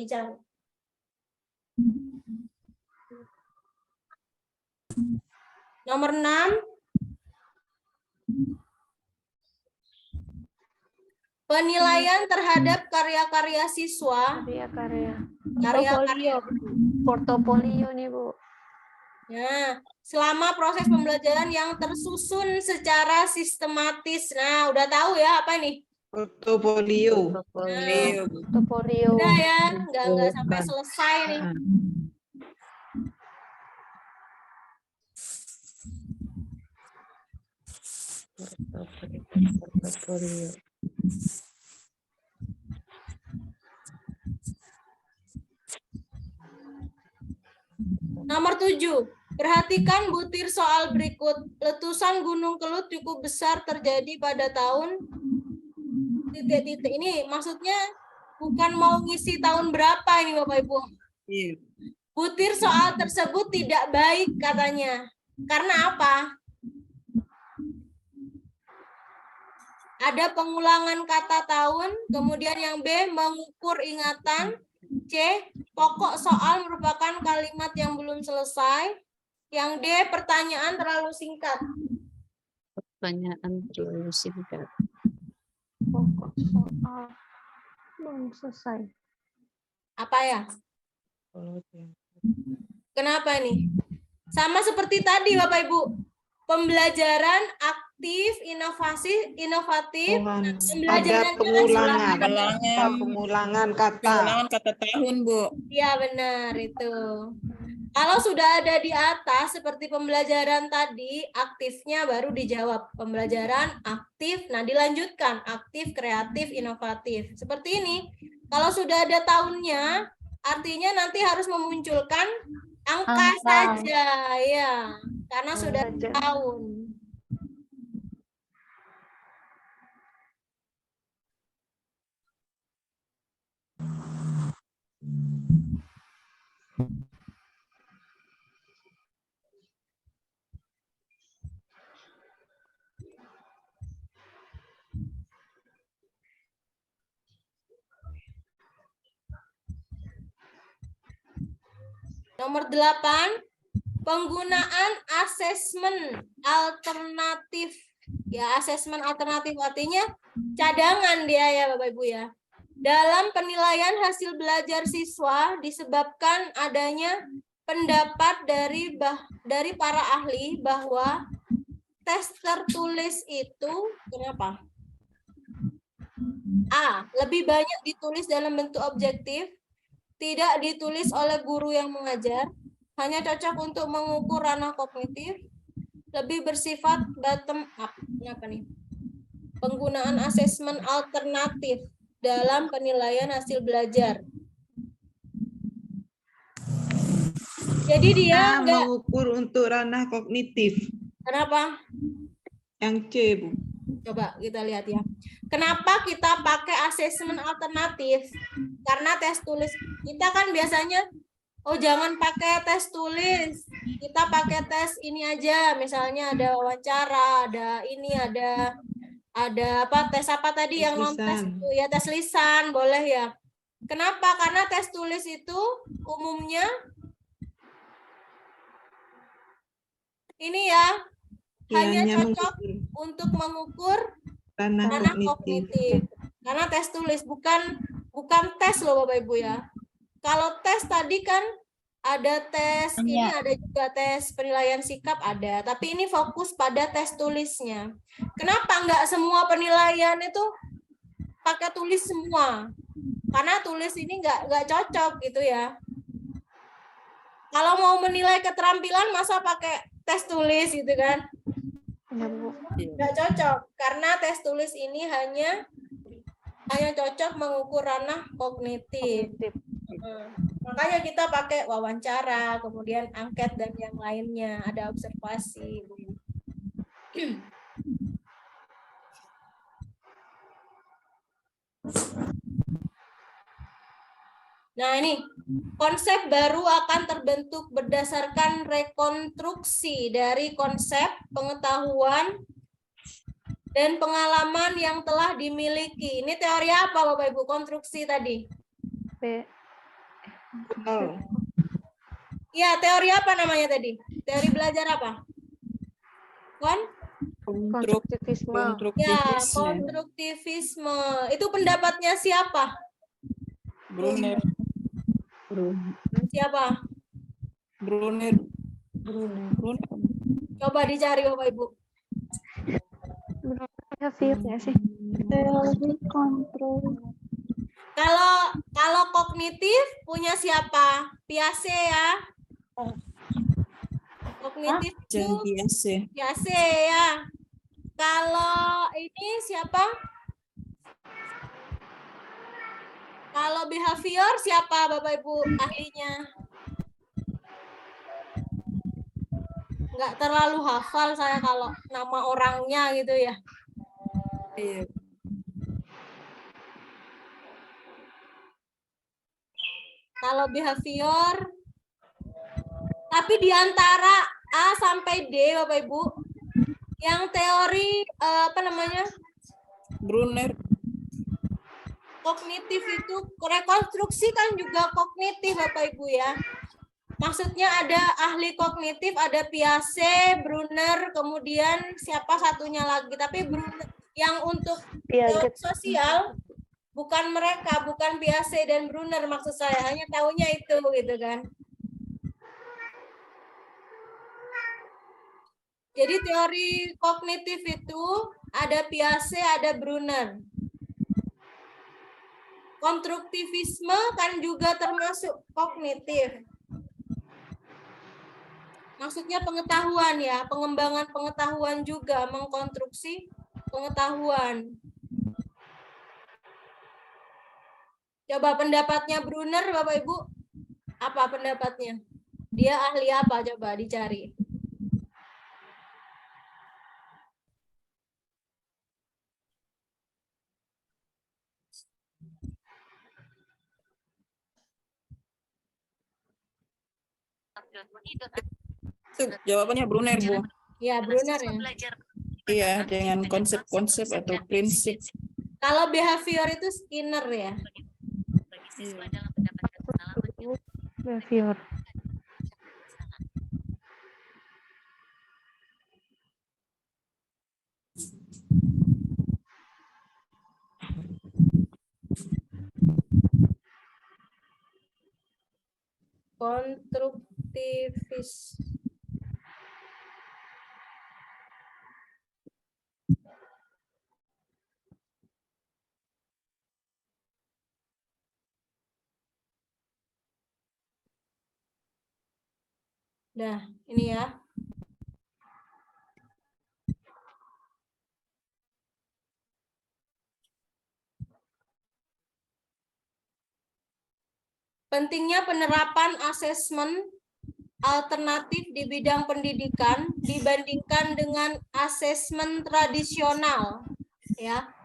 Nomor 6. Penilaian terhadap karya-karya siswa. Karya-karya. Portofolio nih, Bu. Ya, selama proses pembelajaran yang tersusun secara sistematis. Nah, udah tahu ya apa ini? Portofolio. Portofolio. Udah ya, nggak sampai selesai nih. Portofolio. Nomor 7. Perhatikan butir soal berikut. Letusan Gunung Kelut cukup besar terjadi pada tahun titik-titik. Ini maksudnya bukan mau ngisi tahun berapa ini Bapak Ibu. Iya. Butir soal tersebut tidak baik katanya. Karena apa? Ada pengulangan kata tahun, kemudian yang B, mengukur ingatan, C, pokok soal merupakan kalimat yang belum selesai, yang D, pertanyaan terlalu singkat. Pertanyaan terlalu singkat. Pokok soal belum selesai. Apa ya? Kenapa ini? Sama seperti tadi Bapak Ibu. Pembelajaran aktif, inovatif, Ada pengulangan kata tahun, Bu. Iya benar itu. Kalau sudah ada di atas seperti pembelajaran tadi, aktifnya baru dijawab. Pembelajaran aktif, nah dilanjutkan aktif, kreatif, inovatif. Seperti ini. Kalau sudah ada tahunnya, artinya nanti harus memunculkan angka saja, ya. Karena sudah tahun. Nomor 8, penggunaan asesmen alternatif. Ya, asesmen alternatif artinya cadangan dia ya Bapak Ibu ya. Dalam penilaian hasil belajar siswa disebabkan adanya pendapat dari para ahli bahwa tes tertulis itu kenapa? A, lebih banyak ditulis dalam bentuk objektif, tidak ditulis oleh guru yang mengajar, hanya cocok untuk mengukur ranah kognitif, lebih bersifat bottom up. Kenapa nih? Penggunaan asesmen alternatif dalam penilaian hasil belajar. Jadi dia mengukur untuk ranah kognitif. Kenapa? Yang C, Bu. Coba kita lihat ya. Kenapa kita pakai asesmen alternatif? Karena tes tulis kita kan biasanya, oh jangan pakai tes tulis, kita pakai tes ini aja. Misalnya ada wawancara, ada ini, ada apa tes apa tadi yang non tes itu ya, tes lisan boleh ya. Kenapa? Karena tes tulis itu umumnya ini ya hanya cocok untuk mengukur ranah kognitif. Karena tes tulis bukan tes loh Bapak Ibu ya. Kalau tes tadi kan ada tes ini, ada juga tes penilaian sikap ada, tapi ini fokus pada tes tulisnya. Kenapa nggak semua penilaian itu pakai tulis semua? Karena tulis ini nggak cocok gitu ya. Kalau mau menilai keterampilan masa pakai tes tulis gitu kan? Nggak cocok karena tes tulis ini hanya cocok mengukur ranah kognitif. Makanya kita pakai wawancara, kemudian angket dan yang lainnya, ada observasi. Nah, ini konsep baru akan terbentuk berdasarkan rekonstruksi dari konsep, pengetahuan, dan pengalaman yang telah dimiliki. Ini teori apa, Bapak Ibu? Konstruksi tadi. Ya, teori apa namanya tadi? Teori belajar apa? Konstruktivisme. Ya, konstruktivisme. Itu pendapatnya siapa? Brunner. Siapa? Brunner. Coba dicari Bapak Ibu. Teori kontrol. Kalau kognitif punya siapa? Piaget ya. Kognitif itu Piaget ya. Kalau ini siapa? Kalau behavior siapa Bapak Ibu ahlinya? Nggak terlalu hafal saya kalau nama orangnya gitu ya. Iya. Kalau behavior, tapi di antara A sampai D Bapak Ibu, yang teori apa namanya? Brunner. Kognitif itu rekonstruksi kan juga kognitif Bapak Ibu ya. Maksudnya ada ahli kognitif, ada Piaget, Brunner, kemudian siapa satunya lagi. Tapi Brunner yang untuk teori sosial bukan mereka, bukan Piaget dan Brunner maksud saya. Hanya tahunya itu gitu kan. Jadi teori kognitif itu ada Piaget, ada Brunner. Konstruktivisme kan juga termasuk kognitif. Maksudnya pengetahuan ya, pengembangan pengetahuan juga, mengkonstruksi pengetahuan. Coba pendapatnya Brunner, Bapak Ibu, apa pendapatnya? Dia ahli apa? Coba dicari. Jawabannya Brunner, Bu. Ya, Brunner ya. Iya, dengan konsep-konsep atau prinsip. Kalau behavior itu Skinner ya. Behavior. Konstruktivis. Nah, ini ya. Pentingnya penerapan asesmen alternatif di bidang pendidikan dibandingkan dengan asesmen tradisional. Ya.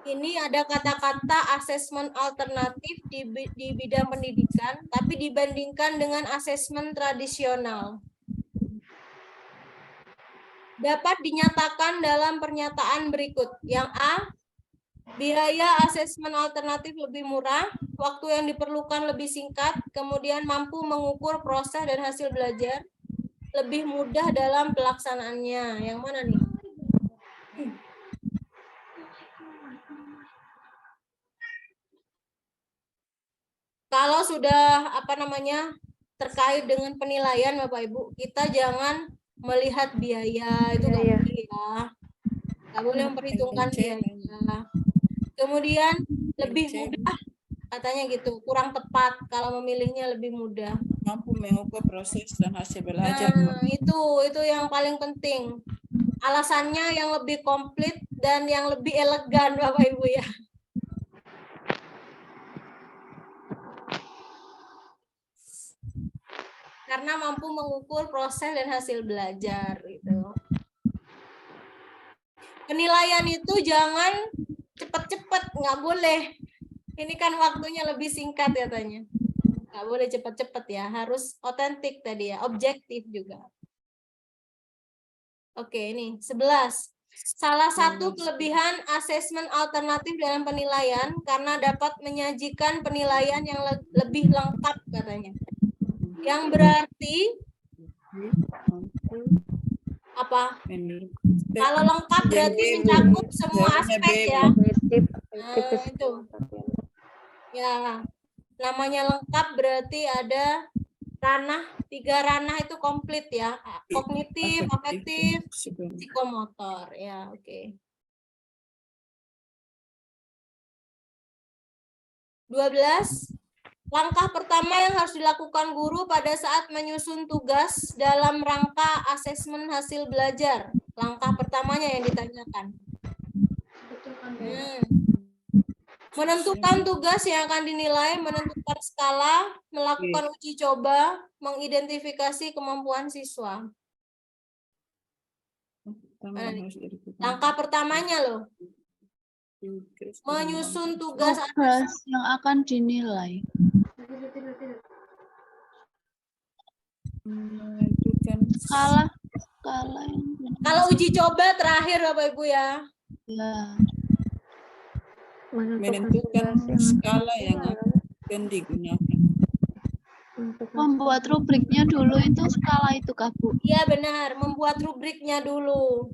Ini ada kata-kata asesmen alternatif di bidang pendidikan, tapi dibandingkan dengan asesmen tradisional. Dapat dinyatakan dalam pernyataan berikut. Yang A, biaya asesmen alternatif lebih murah, waktu yang diperlukan lebih singkat, kemudian mampu mengukur proses dan hasil belajar, lebih mudah dalam pelaksanaannya. Yang mana nih? kalau sudah terkait dengan penilaian Bapak Ibu, kita jangan melihat biaya itu nggak boleh ya. Nggak boleh memperhitungkan biaya. Kemudian lebih mudah katanya gitu, kurang tepat kalau memilihnya lebih mudah. Mampu mengukur proses dan hasil belajar. Nah, itu yang paling penting. Alasannya yang lebih komplit dan yang lebih elegan Bapak Ibu ya. Karena mampu mengukur proses dan hasil belajar gitu. Penilaian itu jangan cepet-cepet, nggak boleh. Ini kan waktunya lebih singkat ya tanya. Nggak boleh cepet-cepet ya, harus otentik tadi ya, objektif juga. Oke, ini 11. Salah satu kelebihan asesmen alternatif dalam penilaian karena dapat menyajikan penilaian yang lebih lengkap katanya. Yang berarti apa? Kalau lengkap berarti mencakup semua aspek ya. Nah, itu. Ya, namanya lengkap berarti ada 3 ranah itu komplit ya. Kognitif, afektif, psikomotor. Ya, oke. 12. Langkah pertama yang harus dilakukan guru pada saat menyusun tugas dalam rangka asesmen hasil belajar. Langkah pertamanya yang ditanyakan. Menentukan tugas yang akan dinilai, menentukan skala, melakukan uji coba, mengidentifikasi kemampuan siswa. Langkah pertamanya loh. Menyusun tugas yang akan dinilai. Skala Kalau uji coba terakhir Bapak Ibu ya. Ya. Menentukan skala yang akan digunakan. Membuat rubriknya dulu itu skala itu Kak Bu. Iya benar, membuat rubriknya dulu.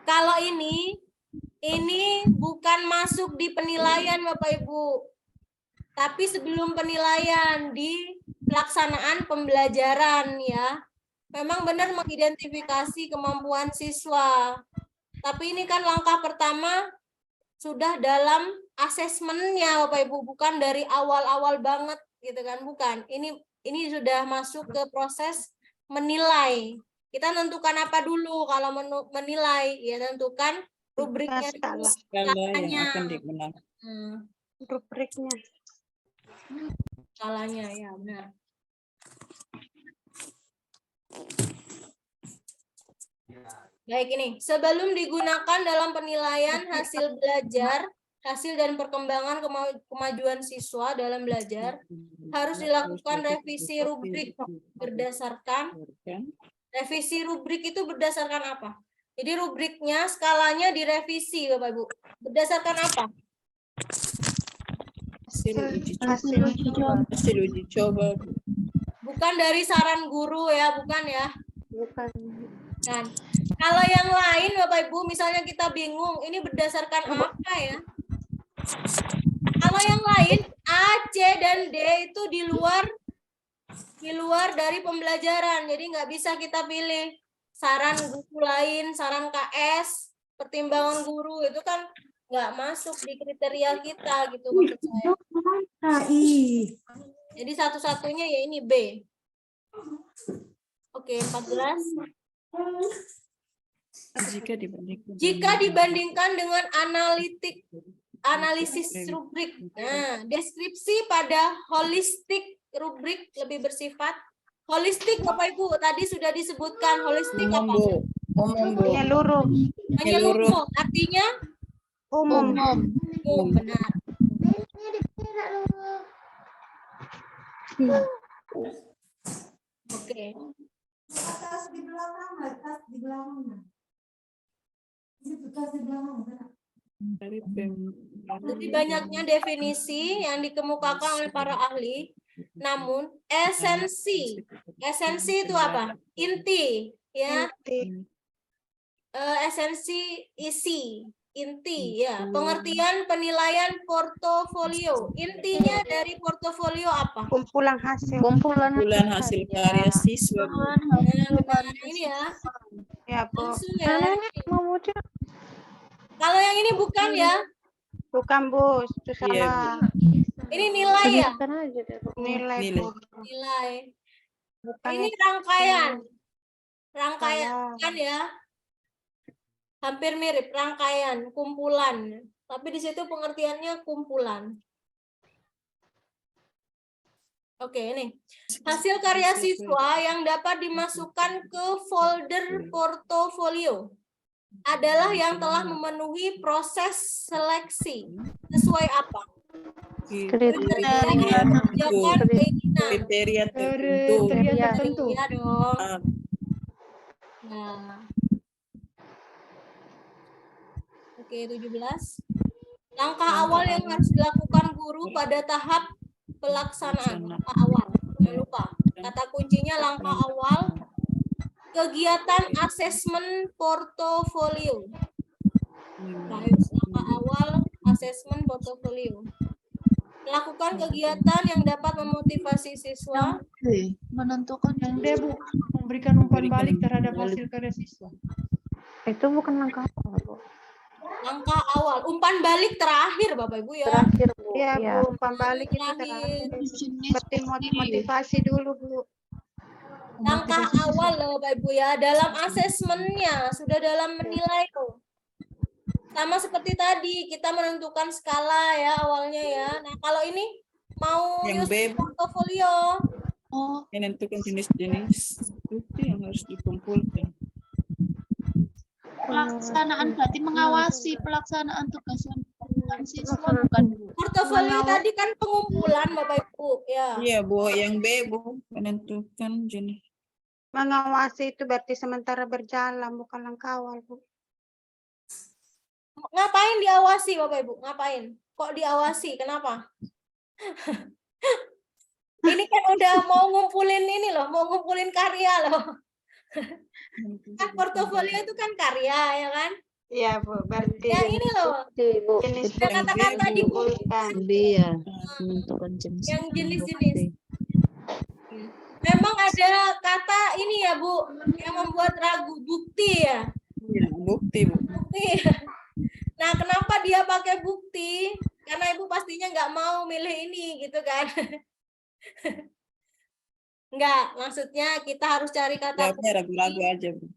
Kalau ini bukan masuk di penilaian Bapak Ibu. Tapi sebelum penilaian di pelaksanaan pembelajaran ya. Memang benar mengidentifikasi kemampuan siswa. Tapi ini kan langkah pertama sudah dalam asesmennya Bapak Ibu, bukan dari awal-awal banget gitu kan, bukan. Ini sudah masuk ke proses menilai. Kita tentukan apa dulu kalau menilai? Ya tentukan rubriknya dulu. Skala yang akan digunakan. Rubriknya. Skalanya ya benar. Baik ini, sebelum digunakan dalam penilaian hasil belajar, hasil dan perkembangan kemajuan siswa dalam belajar, harus dilakukan revisi rubrik berdasarkan revisi rubrik itu berdasarkan apa? Jadi rubriknya, skalanya direvisi Bapak Ibu. Berdasarkan apa? Hasil uji coba. Bukan dari saran guru ya, bukan ya? Bukan. Kan. Kalau yang lain Bapak Ibu, misalnya kita bingung, ini berdasarkan apa ya? Kalau yang lain A, C, dan D itu di luar dari pembelajaran. Jadi nggak bisa kita pilih saran guru lain, saran KS, pertimbangan guru itu kan nggak masuk di kriteria kita gitu maksud saya. Jadi satu-satunya ya ini B. Oke, 14. Jika dibandingkan dengan analisis rubrik. Nah, deskripsi pada holistik rubrik lebih bersifat holistik Bapak Ibu. Tadi sudah disebutkan holistik apa? Menyeluruh. Menyeluruh. Artinya Umum. Benar. Oke. Atas di belakang. Lebih banyaknya definisi yang dikemukakan oleh para ahli, namun esensi itu apa? Inti, ya. Esensi isi. inti ya. Pengertian penilaian portofolio. Intinya dari portofolio apa? Kumpulan hasil. Kumpulan Bulan hasil karya siswa, Bu. Benar, ini ya. Ya, Bu. Langsung ya. Kalau yang ini bukan ya. Bukan, Bu. Itu Iya, salah. Ini nilai ya. Nilai, Nilai. Bu. Nilai. Bukan Ini itu. rangkaian. Rangkaian Salah. kan ya. Hampir mirip rangkaian, kumpulan. Tapi di situ pengertiannya kumpulan. Oke, ini. Hasil karya siswa yang dapat dimasukkan ke folder portofolio adalah yang telah memenuhi proses seleksi. Sesuai apa? Kriteria tertentu. Keinginan. Kriteria tertentu. Kriteria tertentu. Iya dong. Ah, Nah. Oke, 17. Langkah awal yang harus dilakukan guru pada tahap pelaksanaan. Langkah awal. Jangan lupa. Kata kuncinya langkah awal. Kegiatan asesmen portofolio. Langkah awal asesmen portofolio. Melakukan kegiatan yang dapat memotivasi siswa. Menentukan Yang D, Bu, memberikan umpan balik terhadap hasil karya siswa. Itu bukan langkah awal, Bu. Langkah awal. Umpan balik terakhir, Bapak Ibu ya. Terakhir, Bu. Iya, Ya. Bu. Umpan balik itu terakhir. Seperti motivasi dulu, Bu. Langkah awal loh Bapak Ibu ya. Dalam asesmennya, sudah dalam menilai loh. Sama seperti tadi, kita menentukan skala ya awalnya ya. Nah, kalau ini mau Yang use B, Bu. portofolio. menentukan jenis-jenis bukti yang harus dikumpulkan. pelaksanaan berarti mengawasi pelaksanaan tugas yang dilakukan siswa bukan Bu. Portofolio tadi kan pengumpulan Bapak Ibu ya. Iya, Bu. Yang B, Bu, menentukan jenis. Mengawasi itu berarti sementara berjalan, bukan langkah awal, Bu. Ngapain diawasi Bapak Ibu? Ngapain? Kok diawasi? Kenapa? Ini kan udah mau ngumpulin ini loh, mau ngumpulin karya loh. Kan portofolio itu kan karya ya kan? Iya, Bu. Berarti Ya ini loh. jenis Yang kata-kata dikumpulkan. Dia menentukan jenis. Yang jenis-jenis. Memang ada kata ini ya Bu, yang membuat ragu, bukti ya. Iya, bukti, Bu. Bukti. Nah, kenapa dia pakai bukti? Karena Ibu pastinya nggak mau milih ini gitu kan. Enggak, maksudnya kita harus cari kata Jawabnya ragu-ragu aja, Bu.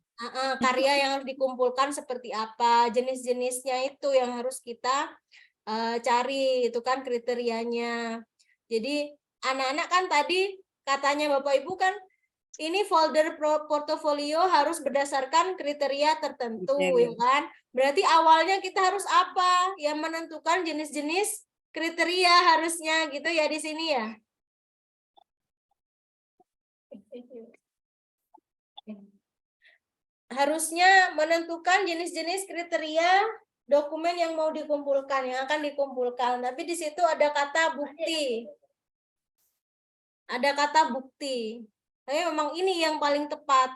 karya yang harus dikumpulkan seperti apa, jenis-jenisnya itu yang harus kita cari, itu kan kriterianya. Jadi anak-anak kan tadi katanya Bapak Ibu kan ini folder portofolio harus berdasarkan kriteria tertentu ya kan. Berarti awalnya kita harus apa? Yang menentukan jenis-jenis kriteria harusnya gitu ya di sini ya. Harusnya menentukan jenis-jenis kriteria dokumen yang mau dikumpulkan, yang akan dikumpulkan. Tapi di situ ada kata bukti. Ada kata bukti. Tapi memang ini yang paling tepat.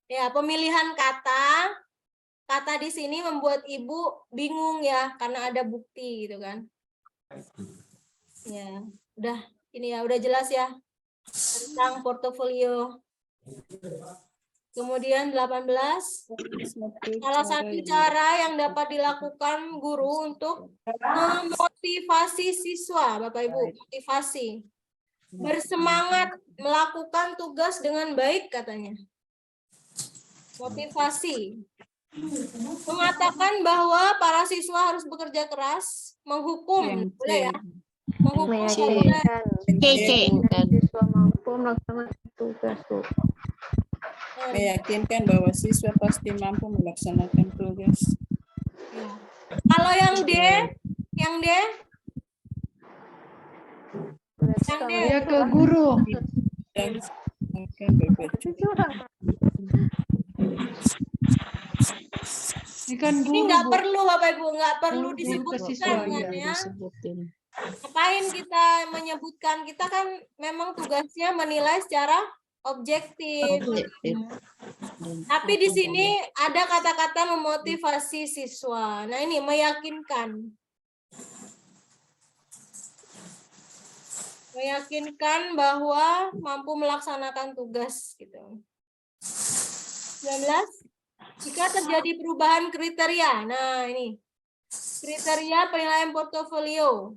Ya, pemilihan kata di sini membuat Ibu bingung ya, karena ada bukti gitu kan. Ya, udah ini ya, udah jelas ya tentang portofolio. Kemudian 18, salah satu cara yang dapat dilakukan guru untuk memotivasi siswa, Bapak Ibu, motivasi. Bersemangat melakukan tugas dengan baik katanya. Motivasi. Mengatakan bahwa para siswa harus bekerja keras, menghukum, boleh ya? Menghukum boleh. Siswa mampu melaksanakan tugas, Bu. Meyakinkan bahwa siswa pasti mampu melaksanakan tugas. Ya. Kalau yang D, yang D Ya ke guru. Dan akan bekerja. Ini kan ini guru, nggak Bu. perlu Bapak Ibu, nggak perlu Guru ke disebutkan siswa, kan iya. ya. Ngapain kita menyebutkan? Kita kan memang tugasnya menilai secara objektif. Tapi di sini ada kata-kata memotivasi siswa. Nah, ini meyakinkan. Meyakinkan bahwa mampu melaksanakan tugas gitu. 19. Jika terjadi perubahan kriteria. Nah, ini. Kriteria penilaian portofolio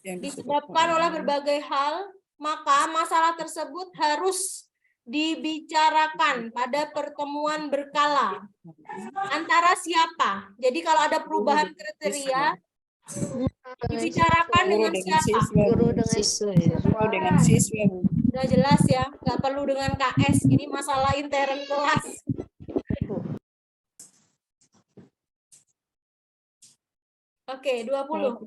disebabkan oleh berbagai hal, maka masalah tersebut harus dibicarakan pada pertemuan berkala. Antara siapa? Jadi kalau ada perubahan kriteria, dibicarakan dengan siapa? Guru dengan siswa. Guru dengan siswa, Bu. Udah jelas ya, nggak perlu dengan KS. Ini masalah intern kelas. Oke, 20.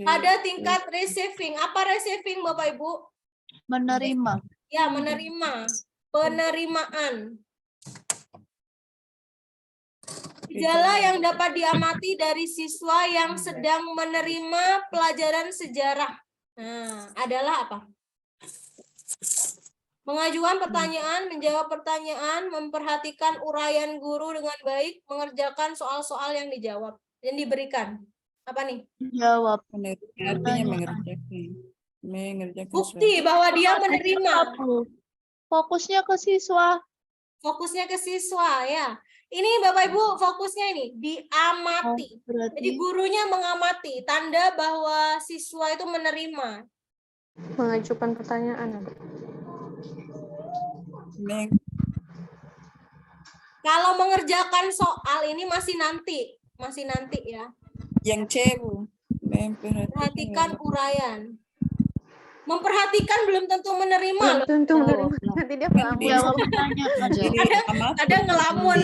Pada tingkat receiving. Apa receiving, Bapak Ibu? Menerima. Ya, menerima. Penerimaan. Gejala yang dapat diamati dari siswa yang sedang menerima pelajaran sejarah. Nah, adalah apa? Mengajukan pertanyaan, menjawab pertanyaan, memperhatikan uraian guru dengan baik, mengerjakan soal-soal yang dijawab dan diberikan. Apa nih? Jawab. Artinya mengerjakan. Bukti bahwa dia menerima. Fokusnya ke siswa. Fokusnya ke siswa, ya. Ini Bapak Ibu fokusnya ini diamati. Jadi gurunya mengamati, tanda bahwa siswa itu menerima. Mengajukan pertanyaan. Kalau mengerjakan soal ini masih nanti ya. Yang C, Bu. Memperhatikan uraian. Memperhatikan belum tentu menerima. Belum tentu menerima. Nanti dia ngelamun. Jawab pertanyaan. Kadang ngelamun.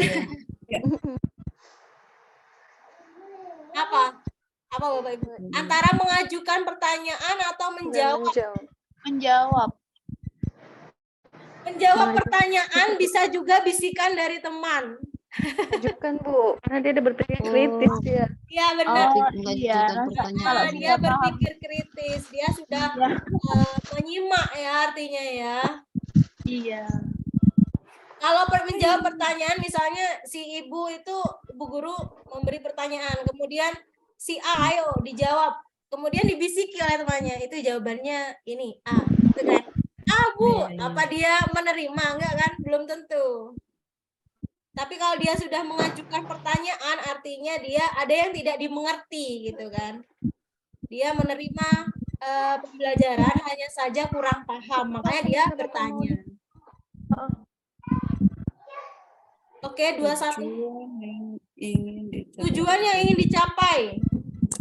Apa Bapak Ibu? Antara mengajukan pertanyaan atau menjawab? Menjawab. Menjawab pertanyaan bisa juga bisikan dari teman. Ajukan, Bu. Karena dia ada berpikir kritis dia. Iya, benar. Iya. Kalau dia berpikir kritis, dia sudah menyimak ya artinya ya. Iya. Kalau menjawab pertanyaan, misalnya si ibu guru memberi pertanyaan, kemudian si A, ayo dijawab, kemudian dibisiki oleh temannya, itu jawabannya ini A, gitu kan? Bu, apa dia menerima? Enggak kan? Belum tentu. Tapi kalau dia sudah mengajukan pertanyaan, artinya dia ada yang tidak dimengerti, gitu kan? Dia menerima pembelajaran, hanya saja kurang paham, makanya dia bertanya. Oke, 21. Tujuan yang ingin dicapai.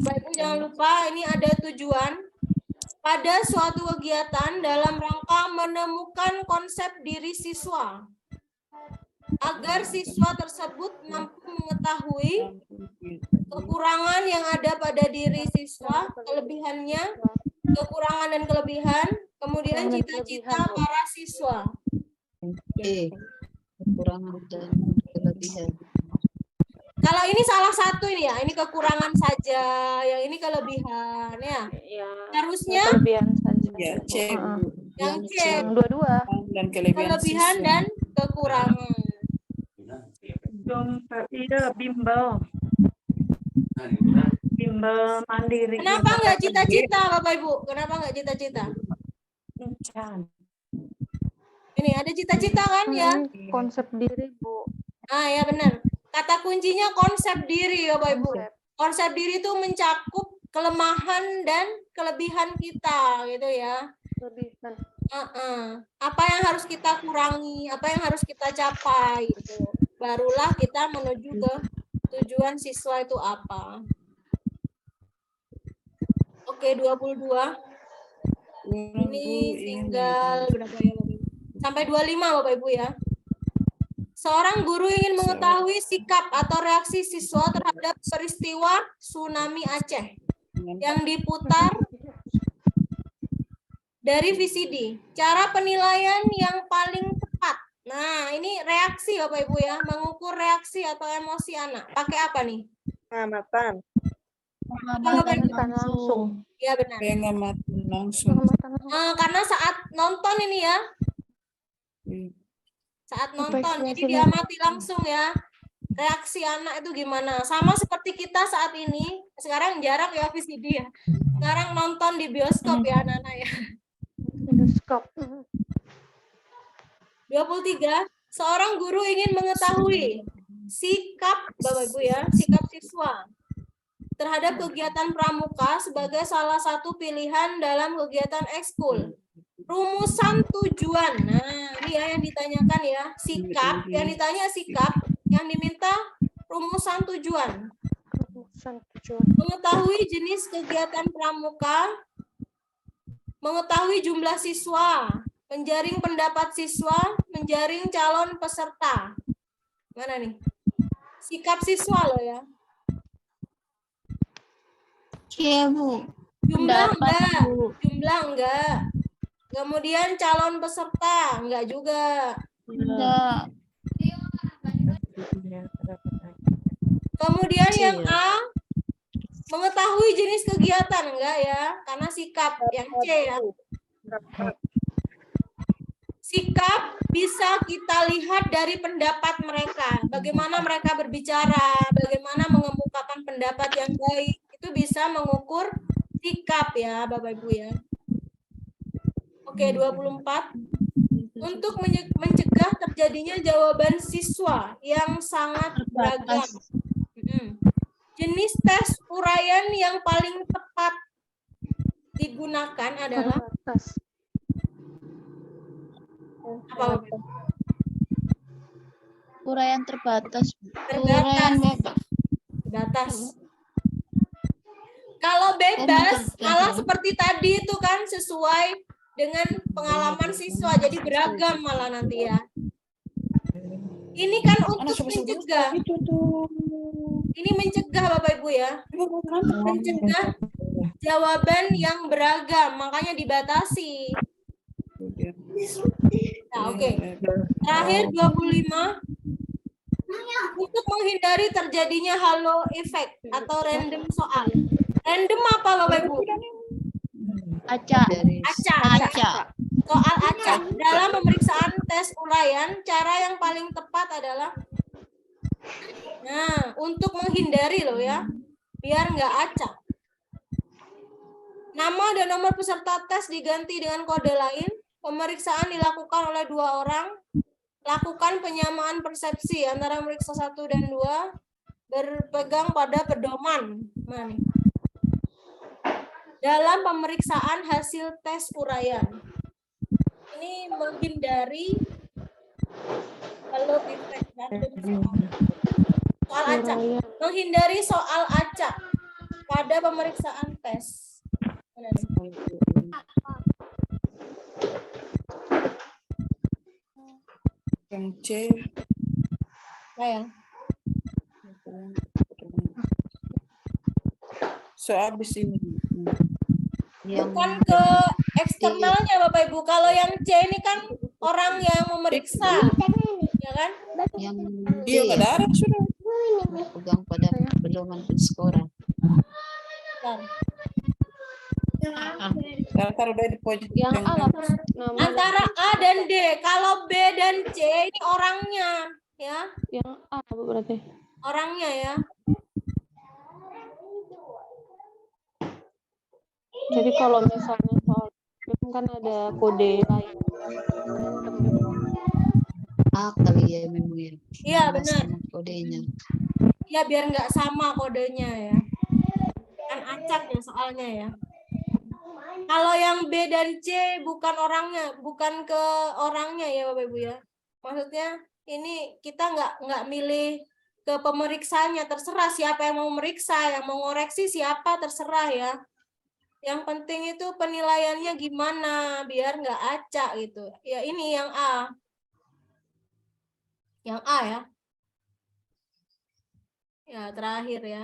Bapak Ibu jangan lupa ini ada tujuan pada suatu kegiatan dalam rangka menemukan konsep diri siswa. Agar siswa tersebut mampu mengetahui kekurangan yang ada pada diri siswa, kelebihannya, kekurangan dan kelebihan, kemudian cita-cita para siswa. Kekurangan dan kelebihan. Kalau ini salah satu ini ya, ini kekurangan saja, yang ini kelebihan ya. Harusnya Kelebihan saja. Ya, C. yang C, Dua-dua. Dan kelebihan kelebihan siswa. dan kekurangan. Iya, bimbel. Bimbel mandiri. Kenapa nggak cita-cita, Bapak Ibu? Kenapa nggak cita-cita? Ini ada cita-cita kan ya? Konsep diri, Bu. Ah ya benar. Kata kuncinya konsep diri, Bapak Ibu. Konsep diri itu mencakup kelemahan dan kelebihan kita, gitu ya. Kelebihan. Apa yang harus kita kurangi, apa yang harus kita capai, gitu. Barulah kita menuju ke tujuan siswa itu apa. Oke, 22. Ini tinggal berapa ya, Bapak Ibu? Sampai 25, Bapak Ibu ya. Seorang guru ingin mengetahui sikap atau reaksi siswa terhadap peristiwa tsunami Aceh yang diputar dari VCD. Cara penilaian yang paling tepat. Nah, ini reaksi Bapak Ibu ya, mengukur reaksi atau emosi anak. Pakai apa nih? Pengamatan. Pengamatan langsung. Ya benar. Pengamatan langsung. Karena saat nonton ini ya, saat nonton. Jadi diamati langsung ya. Reaksi anak itu gimana? Sama seperti kita saat ini. Sekarang jarang ya VCD ya. Sekarang nonton di bioskop ya anak-anak ya. Bioskop. 23. Seorang guru ingin mengetahui sikap Bapak Ibu ya, sikap siswa terhadap kegiatan pramuka sebagai salah satu pilihan dalam kegiatan ekskul. Rumusan tujuan. Nah, ini ya yang ditanyakan ya, sikap, yang ditanya sikap, yang diminta rumusan tujuan. Mengetahui jenis kegiatan pramuka, mengetahui jumlah siswa, menjaring pendapat siswa, menjaring calon peserta. Mana nih? Sikap siswa loh ya. Iya, Bu. Jumlah Pendapat, enggak? Bu. Jumlah enggak? Kemudian calon peserta enggak juga. Enggak. Kemudian yang A, mengetahui jenis kegiatan enggak ya? Karena sikap yang C ya. Sikap bisa kita lihat dari pendapat mereka. Bagaimana mereka berbicara, bagaimana mengemukakan pendapat yang baik. Itu bisa mengukur sikap ya, Bapak Ibu ya. Oke, 24. Untuk mencegah terjadinya jawaban siswa yang sangat beragam. Jenis tes uraian yang paling tepat digunakan adalah apa? Uraian terbatas. Terbatas. Kalau bebas, malah seperti tadi itu kan sesuai dengan pengalaman siswa, jadi beragam malah nanti ya. Ini kan untuk mencegah. Ini mencegah Bapak Ibu ya. Mencegah jawaban yang beragam, makanya dibatasi. Nah, oke. Terakhir 25. Untuk menghindari terjadinya halo effect atau random soal. Random apa Bapak Ibu? Acak. Soal acak. Dalam pemeriksaan tes uraian, cara yang paling tepat adalah untuk menghindari loh ya, biar nggak acak. Nama dan nomor peserta tes diganti dengan kode lain. Pemeriksaan dilakukan oleh 2 orang. Lakukan penyamaan persepsi antara meriksa 1 dan 2. Berpegang pada pedoman. Nah, nih. Dalam pemeriksaan hasil tes uraian. Ini menghindari halo effect soal acak. Menghindari soal acak pada pemeriksaan tes. Yang C. Sayang. Habis ini. Bukan ke eksternalnya Bapak Ibu. Kalau yang C ini kan orang yang memeriksa. Ya kan? Yang Iya, nggak ada sudah. pegang pada pedoman penskora. Taruh di pojok. Yang A antara A dan D. Kalau B dan C ini orangnya, ya. Yang A berarti. Orangnya ya. Jadi kalau misalnya soal kan ada kode lain. A kali ya memang ya. Iya benar. Kodenya. Ya biar nggak sama kodenya ya. Kan acak ya soalnya ya. Kalau yang B dan C bukan orangnya, bukan ke orangnya ya Bapak Ibu ya. Maksudnya ini kita nggak milih ke pemeriksanya, terserah siapa yang mau meriksa, yang mau ngoreksi siapa terserah ya. Yang penting itu penilaiannya gimana biar nggak acak gitu. Ya ini yang A. Yang A ya. Ya terakhir ya.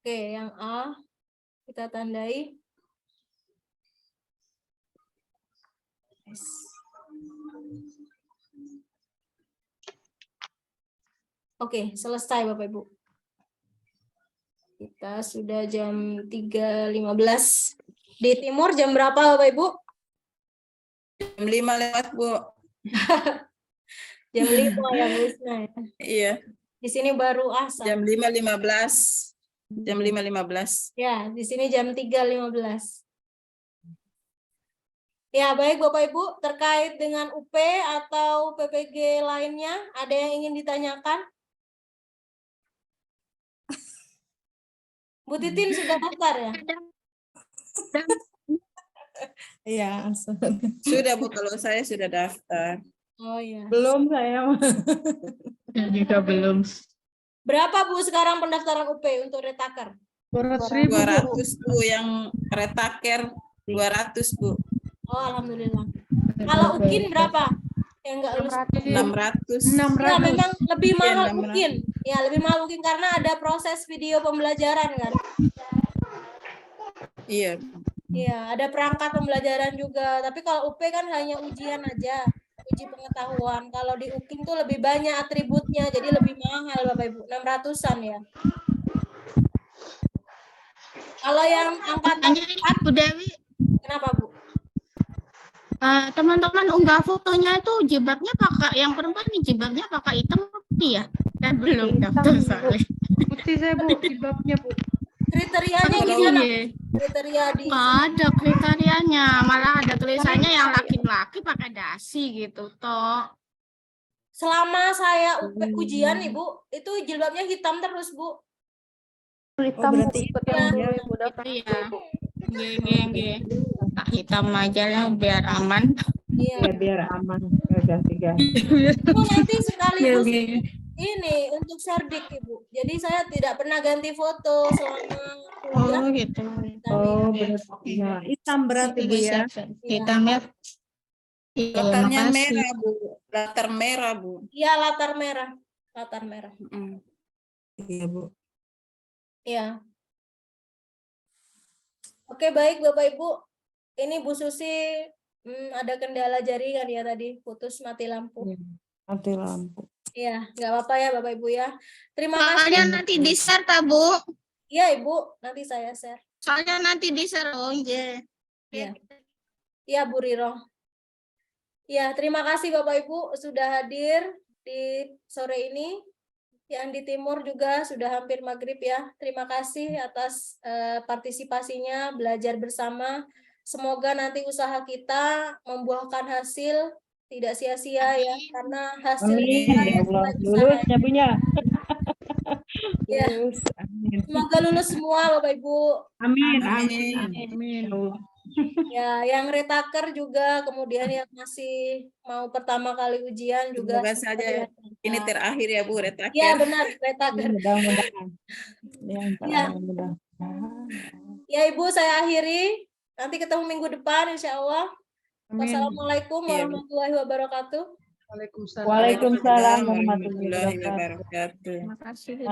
Oke, yang A kita tandai. Oke, selesai Bapak Ibu. Kita sudah jam 3.15. Di timur jam berapa Bapak Ibu? Jam 5 lewat, Bu. Jam 5 ya, Bu Isna ya. Iya, Di sini baru asar. jam 5.15. Jam 5.15. Ya, di sini jam 3.15. Ya, baik Bapak Ibu, terkait dengan UP atau PPG lainnya, ada yang ingin ditanyakan? Bu Titin sudah daftar ya? Iya, Sudah, Bu, kalau saya sudah daftar. Oh iya. Belum saya. Ya, juga belum. Berapa Bu sekarang pendaftaran UP untuk retaker? 200.000, Bu. 200, Bu, yang retaker 200, Bu. Oh, alhamdulillah. Kalau UKIN berapa? Yang enggak lulus? 600. Ya, memang lebih mahal 600. UKIN. Ya, lebih mahal UKIN karena ada proses video pembelajaran kan. Iya. Iya, ada perangkat pembelajaran juga. Tapi kalau UP kan hanya ujian aja, uji pengetahuan. Kalau di UKIN tuh lebih banyak atributnya, jadi lebih mahal Bapak Ibu, 600-an ya. Kalau yang angkatan 4, Bu Dewi, kenapa Bu? teman-teman unggah fotonya itu jilbabnya pakai, yang perempuan nih jilbabnya pakai hitam putih ya? Saya belum daftar soalnya. Putih saya, Bu, jilbabnya, Bu. Kriterianya gimana? Kriteria di Nggak ada kriterianya, malah ada tulisannya yang laki-laki pakai dasi gitu toh. Selama saya ujian nih Bu, itu jilbabnya hitam terus Bu. Hitam berarti ikut hitam yang ya. dulu Ibu daftar Iya. dulu, Ibu. Nggih. Tak hitam aja lah biar aman. Iya. Ya biar aman. Ganti-ganti. Itu nanti sekaligus ini untuk serdik Ibu. Jadi saya tidak pernah ganti foto selama kuliah. Oh gitu. Oh, berarti ya. Hitam berarti, Bu ya. Hitamnya. Iya, Latarnya makasih. merah, Bu. Latar merah, Bu. Iya, latar merah. Latar merah. Iya, Bu. Iya. Oke, baik Bapak Ibu. Ini Bu Susi ada kendala jaringan ya tadi, putus mati lampu. Mati lampu. Iya, nggak apa-apa ya Bapak Ibu ya. Terima Soalnya kasih. nanti di-share ta, Bu? Iya Ibu, nanti saya share. Soalnya nanti di-share. Oh, iya. Iya. Iya Bu Riro. Ya, terima kasih Bapak Ibu sudah hadir di sore ini. Yang di timur juga sudah hampir maghrib ya. Terima kasih atas partisipasinya, belajar bersama. Semoga nanti usaha kita membuahkan hasil, tidak sia-sia ya, karena hasil Amin. kita Ya Allah. sesuai usaha. Lulus ya, Bu ya. Ya. Lulus. Amin. Semoga lulus semua Bapak Ibu. Amin. Amin. Amin. Ya Allah. Ya, yang retaker juga, kemudian yang masih mau pertama kali ujian juga. Semoga saja ini terakhir ya, Bu, retaker. Ya, benar, retaker. Mudah-mudahan. Yang Ya. mudah. Ya, Ibu, saya akhiri. Nanti ketemu minggu depan, insya Allah. Amin. Wassalamualaikum warahmatullahi wabarakatuh. Waalaikumsalam. Waalaikumsalam warahmatullahi wabarakatuh. wabarakatuh. Terima kasih.